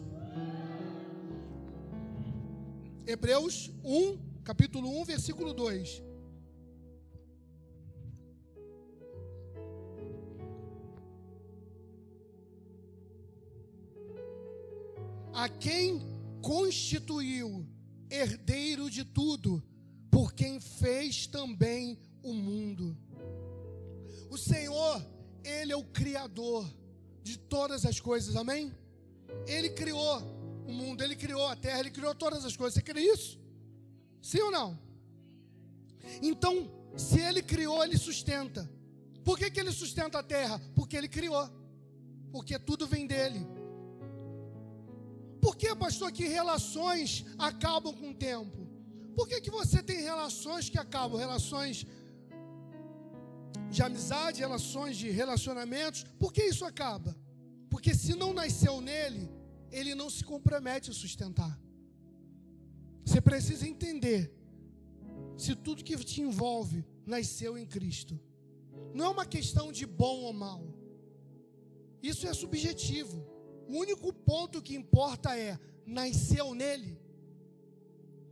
Hebreus 1, capítulo 1, versículo 2. A quem constituiu herdeiro de tudo, por quem fez também o mundo. O Senhor, Ele é o Criador de todas as coisas, amém? Ele criou o mundo, Ele criou a terra, Ele criou todas as coisas. Você crê isso? Sim ou não? Então, se Ele criou, Ele sustenta. Por que Ele sustenta a terra? Porque Ele criou. Porque tudo vem dEle. Por que, pastor, que relações acabam com o tempo? Por que você tem relações que acabam? Relações de amizade, relações de relacionamentos. Por que isso acaba? Porque se não nasceu nele, ele não se compromete a sustentar. Você precisa entender, se tudo que te envolve nasceu em Cristo. Não é uma questão de bom ou mal. Isso é subjetivo. O único ponto que importa é, nasceu nele.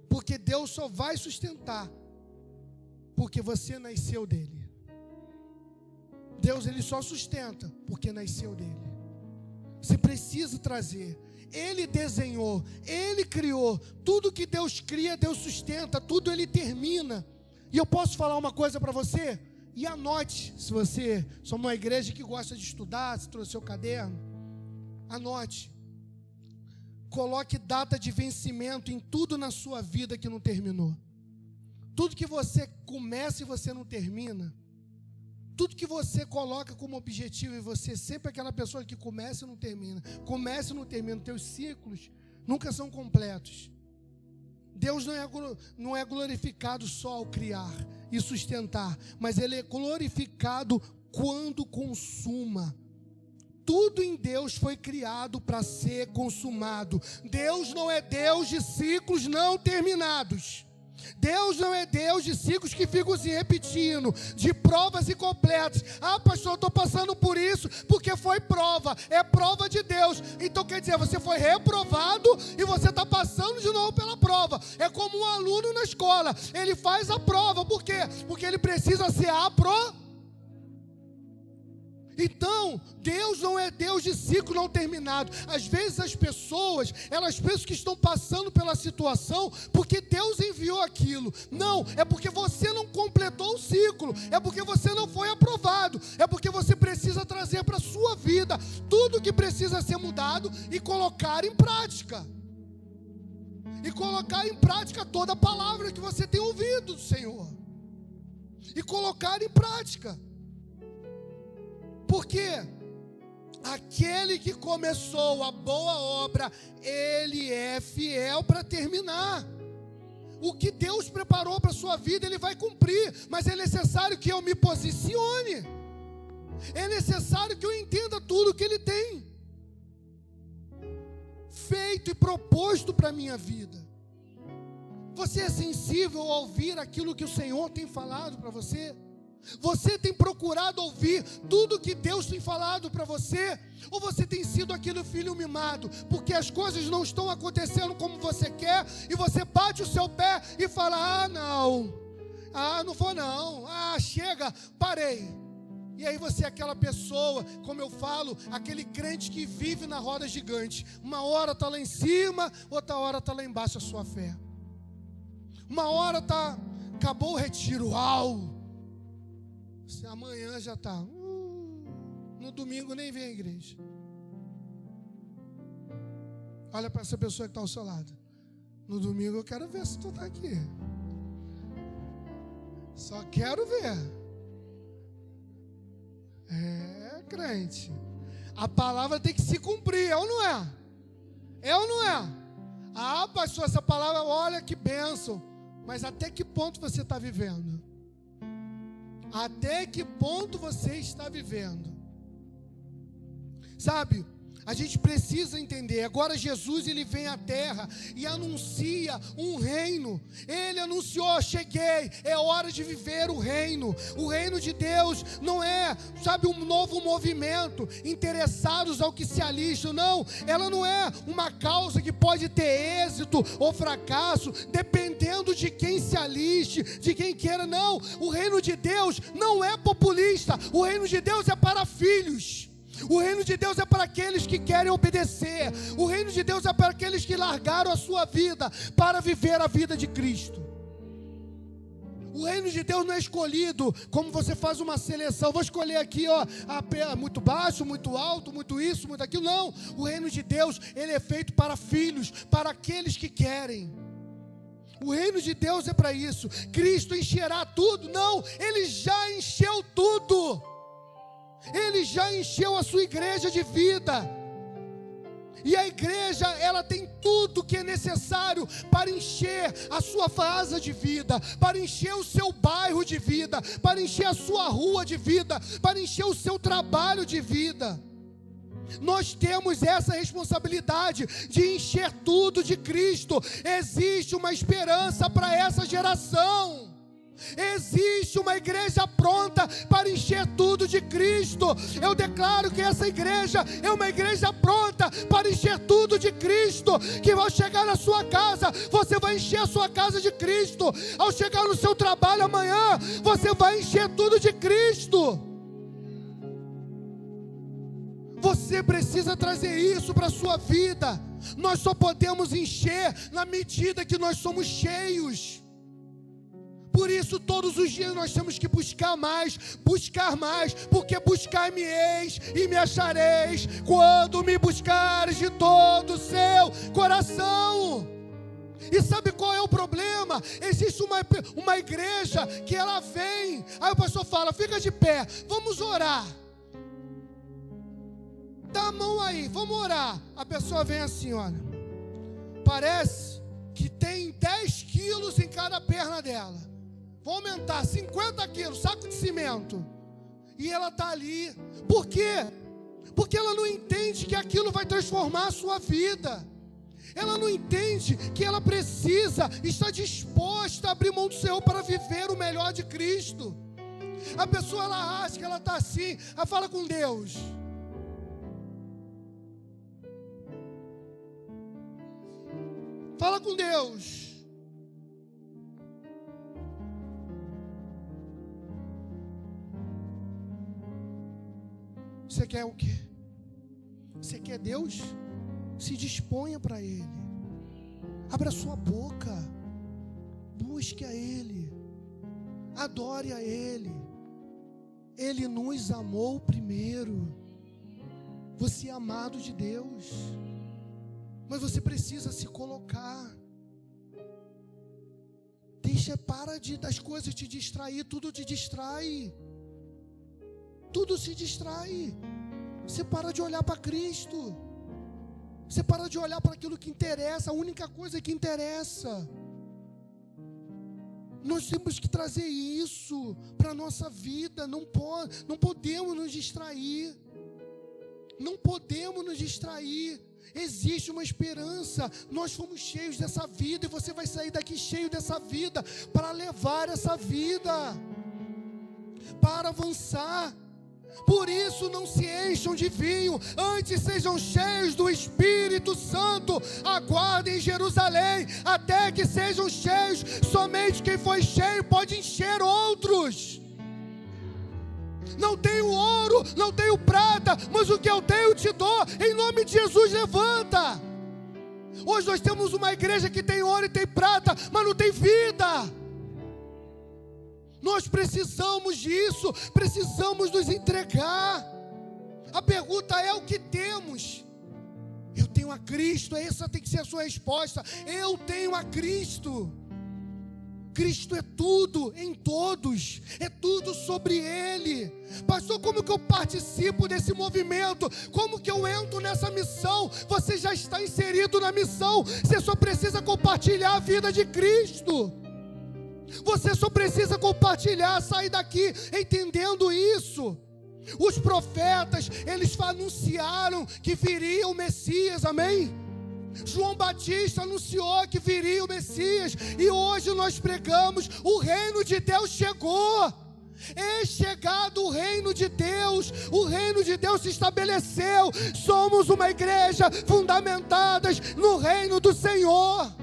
Porque Deus só vai sustentar porque você nasceu dele. Deus, Ele só sustenta porque nasceu dele. Você precisa trazer. Ele desenhou, Ele criou. Tudo que Deus cria, Deus sustenta. Tudo Ele termina. E eu posso falar uma coisa para você? E anote, se você é uma igreja que gosta de estudar, se trouxe seu caderno, anote. Coloque data de vencimento em tudo na sua vida que não terminou. Tudo que você começa e você não termina. Tudo que você coloca como objetivo e você sempre é aquela pessoa que começa e não termina. Começa e não termina. Teus ciclos nunca são completos. Deus não é glorificado só ao criar e sustentar, mas Ele é glorificado quando consuma. Tudo em Deus foi criado para ser consumado. Deus não é Deus de ciclos não terminados. Deus não é Deus de ciclos que ficam se repetindo, de provas incompletas. Ah, pastor, eu estou passando por isso porque foi prova. É prova de Deus. Então quer dizer, você foi reprovado e você está passando de novo pela prova. É como um aluno na escola. Ele faz a prova. Por quê? Porque ele precisa ser aprovado. Então, Deus não é Deus de ciclo não terminado. Às vezes as pessoas, elas pensam que estão passando pela situação porque Deus enviou aquilo. Não, é porque você não completou o ciclo. É porque você não foi aprovado. É porque você precisa trazer para a sua vida tudo que precisa ser mudado e colocar em prática. E colocar em prática toda a palavra que você tem ouvido do Senhor. E colocar em prática. Porque aquele que começou a boa obra, ele é fiel para terminar. o que Deus preparou para a sua vida, Ele vai cumprir, mas é necessário que eu me posicione, é necessário que eu entenda tudo que Ele tem feito e proposto para a minha vida. Você é sensível a ouvir aquilo que o Senhor tem falado para você? Você tem procurado ouvir tudo que Deus tem falado para você? Ou você tem sido aquele filho mimado, porque as coisas não estão acontecendo como você quer, e você bate o seu pé e fala: não vou não, chega, parei. E aí você é aquela pessoa, como eu falo, aquele crente que vive na roda gigante. Uma hora está lá em cima, outra hora está lá embaixo a sua fé. Uma hora acabou o retiro, amanhã já está. No domingo nem vem à igreja. Olha para essa pessoa que está ao seu lado. No domingo eu quero ver se tu está aqui. Só quero ver. Crente. A palavra tem que se cumprir, é ou não é? É ou não é? Pastor, essa palavra, olha que bênção. Mas até que ponto você está vivendo? Até que ponto você está vivendo? Sabe, a gente precisa entender. Agora Jesus, ele vem à terra e anuncia um reino. Ele anunciou: cheguei, é hora de viver o reino. O reino de Deus não é, um novo movimento, interessados ao que se alistam. Não, ela não é uma causa que pode ter êxito ou fracasso, dependendo de quem se aliste, de quem queira. Não, o reino de Deus não é populista. O reino de Deus é para filhos. O reino de Deus é para aqueles que querem obedecer. O reino de Deus é para aqueles que largaram a sua vida para viver a vida de Cristo. O reino de Deus não é escolhido como você faz uma seleção. Vou escolher aqui, muito baixo, muito alto, muito isso, muito aquilo. Não, o reino de Deus, ele é feito para filhos, para aqueles que querem. O reino de Deus é para isso. Cristo encherá tudo? Não, Ele já encheu tudo. Ele já encheu a sua igreja de vida. E a igreja, ela tem tudo que é necessário para encher a sua casa de vida, para encher o seu bairro de vida, para encher a sua rua de vida, para encher o seu trabalho de vida. Nós temos essa responsabilidade de encher tudo de Cristo. Existe uma esperança para essa geração. Existe uma igreja pronta para encher tudo de Cristo. Eu declaro que essa igreja é uma igreja pronta para encher tudo de Cristo. Que ao chegar na sua casa, você vai encher a sua casa de Cristo. Ao chegar no seu trabalho amanhã, você vai encher tudo de Cristo. Você precisa trazer isso para a sua vida. Nós só podemos encher na medida que nós somos cheios. Por isso, todos os dias nós temos que buscar mais, porque buscar-me-eis e me achareis, quando me buscares de todo o seu coração. E sabe qual é o problema? Existe uma igreja que ela vem, aí o pastor fala: fica de pé, vamos orar. Dá a mão aí, vamos orar. A pessoa vem assim, olha, parece que tem 10 quilos em cada perna dela. Vou aumentar 50 quilos, saco de cimento. E ela está ali. Por quê? Porque ela não entende que aquilo vai transformar a sua vida. Ela não entende que ela precisa estar disposta a abrir mão do Senhor para viver o melhor de Cristo. A pessoa, ela acha que ela está assim, ela fala com Deus. Fala com Deus. Você quer o quê? Você quer Deus? Se disponha para Ele. Abra sua boca. Busque a Ele. Adore a Ele. Ele nos amou primeiro. Você é amado de Deus. Mas você precisa se colocar. Para das coisas te distrair. Tudo te distrai. Tudo se distrai. Você para de olhar para Cristo. Você para de olhar para aquilo que interessa. A única coisa que interessa. Nós temos que trazer isso para a nossa vida. Não podemos nos distrair. Não podemos nos distrair. Existe uma esperança. Nós fomos cheios dessa vida e você vai sair daqui cheio dessa vida para levar essa vida, para avançar. Por isso não se encham de vinho, antes sejam cheios do Espírito Santo. Aguardem em Jerusalém até que sejam cheios. Somente quem foi cheio pode encher outros. Não tenho ouro, não tenho prata, mas o que eu tenho te dou. Em nome de Jesus, levanta. Hoje nós temos uma igreja que tem ouro e tem prata, mas não tem vida. Nós precisamos disso, precisamos nos entregar. A pergunta é: o que temos? Eu tenho a Cristo. Essa tem que ser a sua resposta. Eu tenho a Cristo. Cristo é tudo em todos, é tudo sobre Ele. Pastor, como que eu participo desse movimento? Como que eu entro nessa missão? Você já está inserido na missão, você só precisa compartilhar a vida de Cristo. Você só precisa compartilhar, sair daqui entendendo isso. Os profetas, eles anunciaram que viria o Messias, amém? João Batista anunciou que viria o Messias, e hoje nós pregamos: o reino de Deus chegou. É chegado o reino de Deus, o reino de Deus se estabeleceu. Somos uma igreja fundamentadas no reino do Senhor.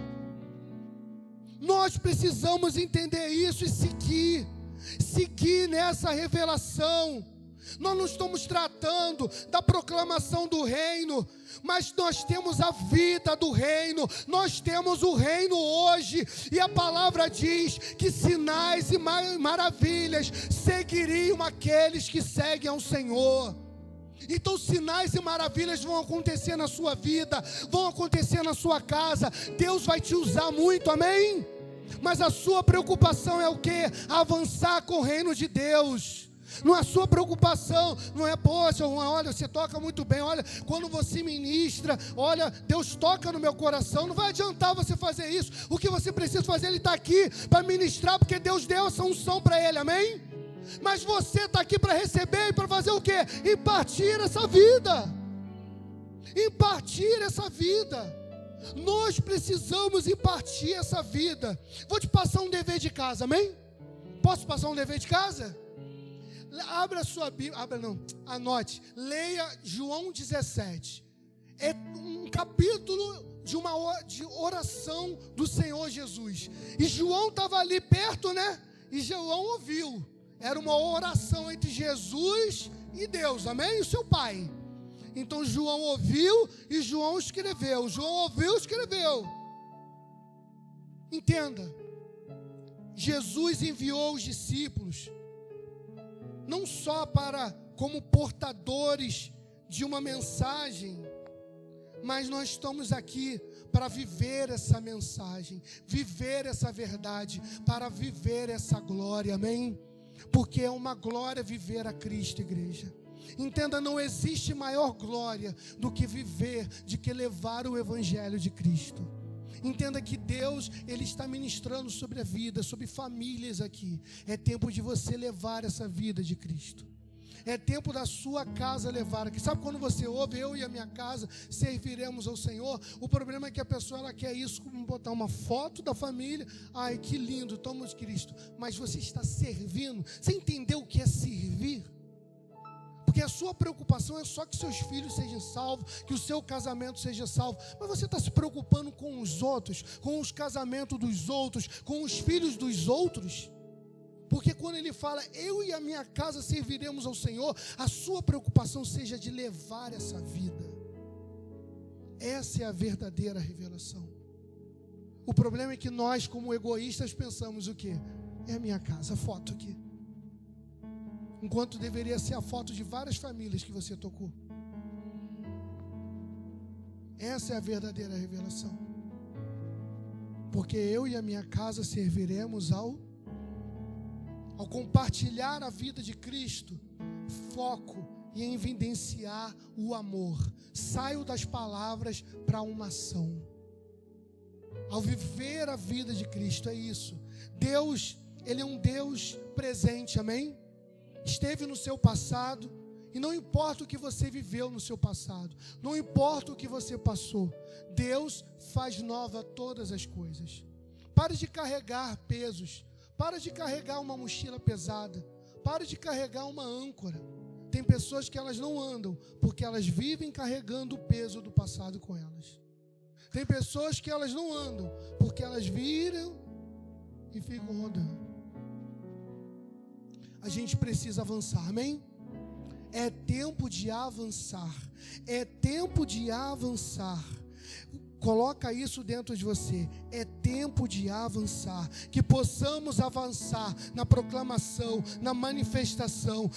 Nós precisamos entender isso e seguir nessa revelação. Nós não estamos tratando da proclamação do reino, mas nós temos a vida do reino, nós temos o reino hoje, e a palavra diz que sinais e maravilhas seguiriam aqueles que seguem ao Senhor. Então sinais e maravilhas vão acontecer na sua vida, vão acontecer na sua casa. Deus vai te usar muito, amém? Mas a sua preocupação é o quê? Avançar com o reino de Deus. Não, a sua preocupação não é: poxa, olha, você toca muito bem, olha, quando você ministra, olha, Deus toca no meu coração. Não vai adiantar você fazer isso. O que você precisa fazer, Ele está aqui para ministrar, porque Deus deu essa unção para Ele, amém? Mas você está aqui para receber e para fazer o quê? Impartir essa vida. Impartir essa vida. Nós precisamos impartir essa vida. Vou te passar um dever de casa, amém? Posso passar um dever de casa? Abra a sua Bíblia, anote, leia João 17. É um capítulo de oração do Senhor Jesus. E João estava ali perto, né? E João ouviu. Era uma oração entre Jesus e Deus, amém? E o seu Pai. Então João ouviu e João escreveu. João ouviu e escreveu. Entenda, Jesus enviou os discípulos não só como portadores de uma mensagem, mas nós estamos aqui para viver essa mensagem, viver essa verdade, para viver essa glória, amém? Porque é uma glória viver a Cristo, igreja. Entenda, não existe maior glória do que viver, de que levar o Evangelho de Cristo. Entenda que Deus, Ele está ministrando sobre a vida, sobre famílias aqui. É tempo de você levar essa vida de Cristo. É tempo da sua casa levar aqui. Sabe quando você ouve: eu e a minha casa serviremos ao Senhor? O problema é que a pessoa, ela quer isso, como botar uma foto da família. Ai, que lindo, estamos Cristo. Mas você está servindo. Você entendeu o que é servir? Porque a sua preocupação é só que seus filhos sejam salvos, que o seu casamento seja salvo. Mas você está se preocupando com os outros, com os casamentos dos outros, com os filhos dos outros? Porque quando ele fala: eu e a minha casa serviremos ao Senhor, a sua preocupação seja de levar essa vida. Essa é a verdadeira revelação. O problema é que nós, como egoístas, pensamos o quê? É a minha casa, a foto aqui. Enquanto deveria ser a foto de várias famílias que você tocou. Essa é a verdadeira revelação. Porque eu e a minha casa serviremos ao compartilhar a vida de Cristo, foco em evidenciar o amor. Saio das palavras para uma ação. Ao viver a vida de Cristo, é isso. Deus, Ele é um Deus presente, amém? Esteve no seu passado, e não importa o que você viveu no seu passado, não importa o que você passou, Deus faz nova todas as coisas. Pare de carregar pesos, pare de carregar uma mochila pesada, pare de carregar uma âncora. Tem pessoas que elas não andam, porque elas vivem carregando o peso do passado com elas. Tem pessoas que elas não andam, porque elas viram e ficam rodando. A gente precisa avançar, amém? É tempo de avançar. É tempo de avançar. Coloca isso dentro de você. É tempo de avançar. Que possamos avançar na proclamação, na manifestação,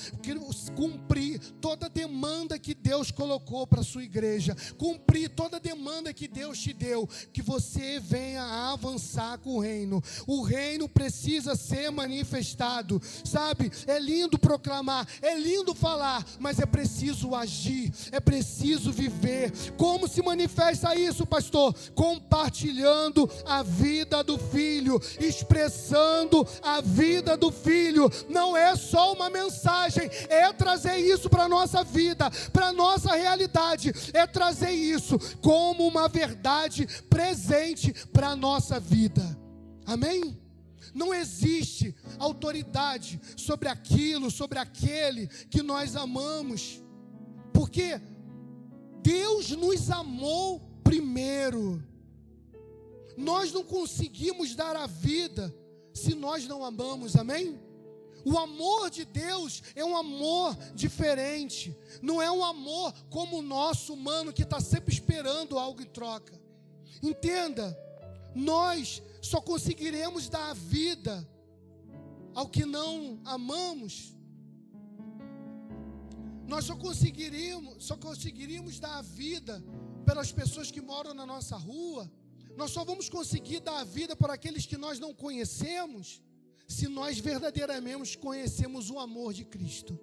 cumprir toda a demanda que Deus colocou para a sua igreja, cumprir toda a demanda que Deus te deu, que você venha a avançar com o reino. O reino precisa ser manifestado, sabe? É lindo proclamar, é lindo falar, mas é preciso agir, é preciso viver. Como se manifesta isso, pastor? Compartilhando a vida do Filho, expressando a vida do Filho. Não é só uma mensagem, é trazer isso para a nossa vida, para a nossa realidade, é trazer isso como uma verdade presente para a nossa vida, amém? Não existe autoridade sobre aquilo, sobre aquele que nós amamos, porque Deus nos amou primeiro. Nós não conseguimos dar a vida se nós não amamos, amém? O amor de Deus é um amor diferente, não é um amor como o nosso humano que está sempre esperando algo em troca. Entenda, nós só conseguiremos dar a vida ao que não amamos. Nós só conseguiríamos dar a vida pelas pessoas que moram na nossa rua. Nós só vamos conseguir dar a vida para aqueles que nós não conhecemos, se nós verdadeiramente conhecemos o amor de Cristo.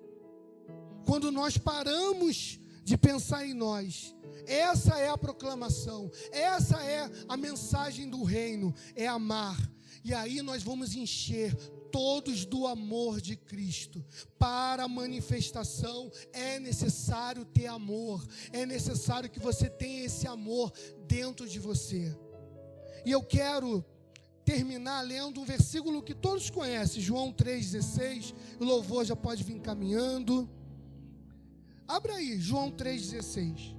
Quando nós paramos de pensar em nós, essa é a proclamação, essa é a mensagem do reino, é amar. E aí nós vamos encher todos do amor de Cristo. Para a manifestação é necessário ter amor, é necessário que você tenha esse amor dentro de você. E eu quero terminar lendo um versículo que todos conhecem, João 3,16, o louvor já pode vir caminhando. Abra aí, João 3,16.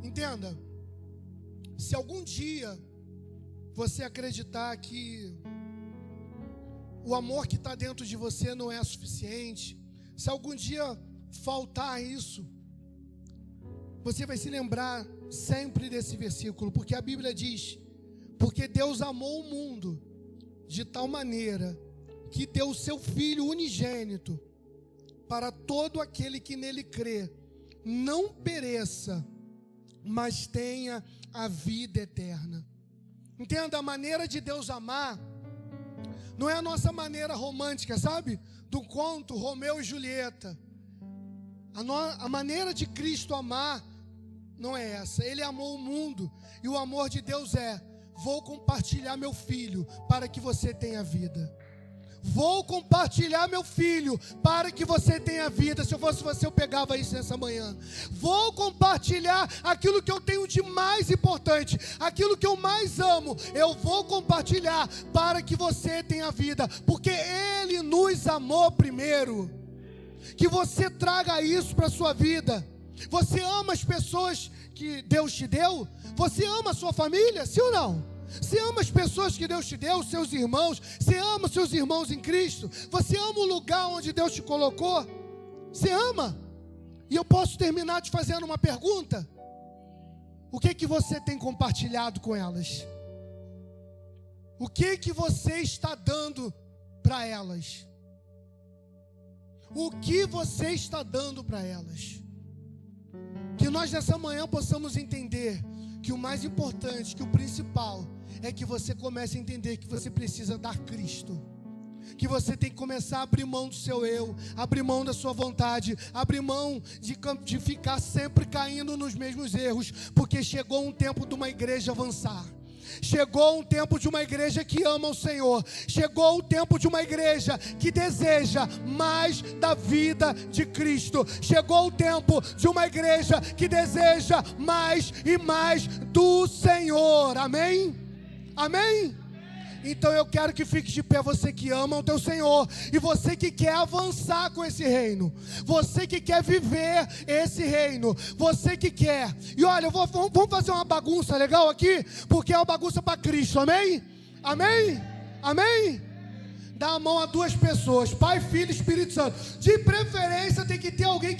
Entenda, se algum dia você acreditar que o amor que está dentro de você não é suficiente, se algum dia faltar isso, você vai se lembrar sempre desse versículo, porque a Bíblia diz: porque Deus amou o mundo de tal maneira que deu o seu Filho unigênito, para todo aquele que nele crê, não pereça, mas tenha a vida eterna. Entenda, a maneira de Deus amar não é a nossa maneira romântica, sabe? Do conto Romeu e Julieta. A maneira de Cristo amar não é essa. Ele amou o mundo, e o amor de Deus é: vou compartilhar meu filho para que você tenha vida. Vou compartilhar meu filho para que você tenha vida. Se eu fosse você, eu pegava isso nessa manhã. Vou compartilhar aquilo que eu tenho de mais importante, aquilo que eu mais amo. Eu vou compartilhar para que você tenha vida, porque Ele nos amou primeiro. Que você traga isso para a sua vida. Você ama as pessoas que Deus te deu? Você ama a sua família? Sim ou não? Você ama as pessoas que Deus te deu, os seus irmãos? Você ama os seus irmãos em Cristo? Você ama o lugar onde Deus te colocou? Você ama? E eu posso terminar te fazendo uma pergunta: o que que você tem compartilhado com elas? O que que você está dando para elas? O que você está dando para elas? Que nós nessa manhã possamos entender que o mais importante, que o principal, é que você comece a entender que você precisa dar Cristo. Que você tem que começar a abrir mão do seu eu, abrir mão da sua vontade, abrir mão de ficar sempre caindo nos mesmos erros, porque chegou um tempo de uma igreja avançar. Chegou um tempo de uma igreja que ama o Senhor. Chegou o tempo de uma igreja que deseja mais da vida de Cristo. Chegou o tempo de uma igreja que deseja mais e mais do Senhor. Amém? Amém? Então eu quero que fique de pé, você que ama o teu Senhor, e você que quer avançar com esse reino, você que quer viver esse reino, você que quer. E olha, vamos fazer uma bagunça legal aqui, porque é uma bagunça para Cristo, amém? Amém? Amém? Dá a mão a duas pessoas, Pai, Filho e Espírito Santo. De preferência tem que ter alguém que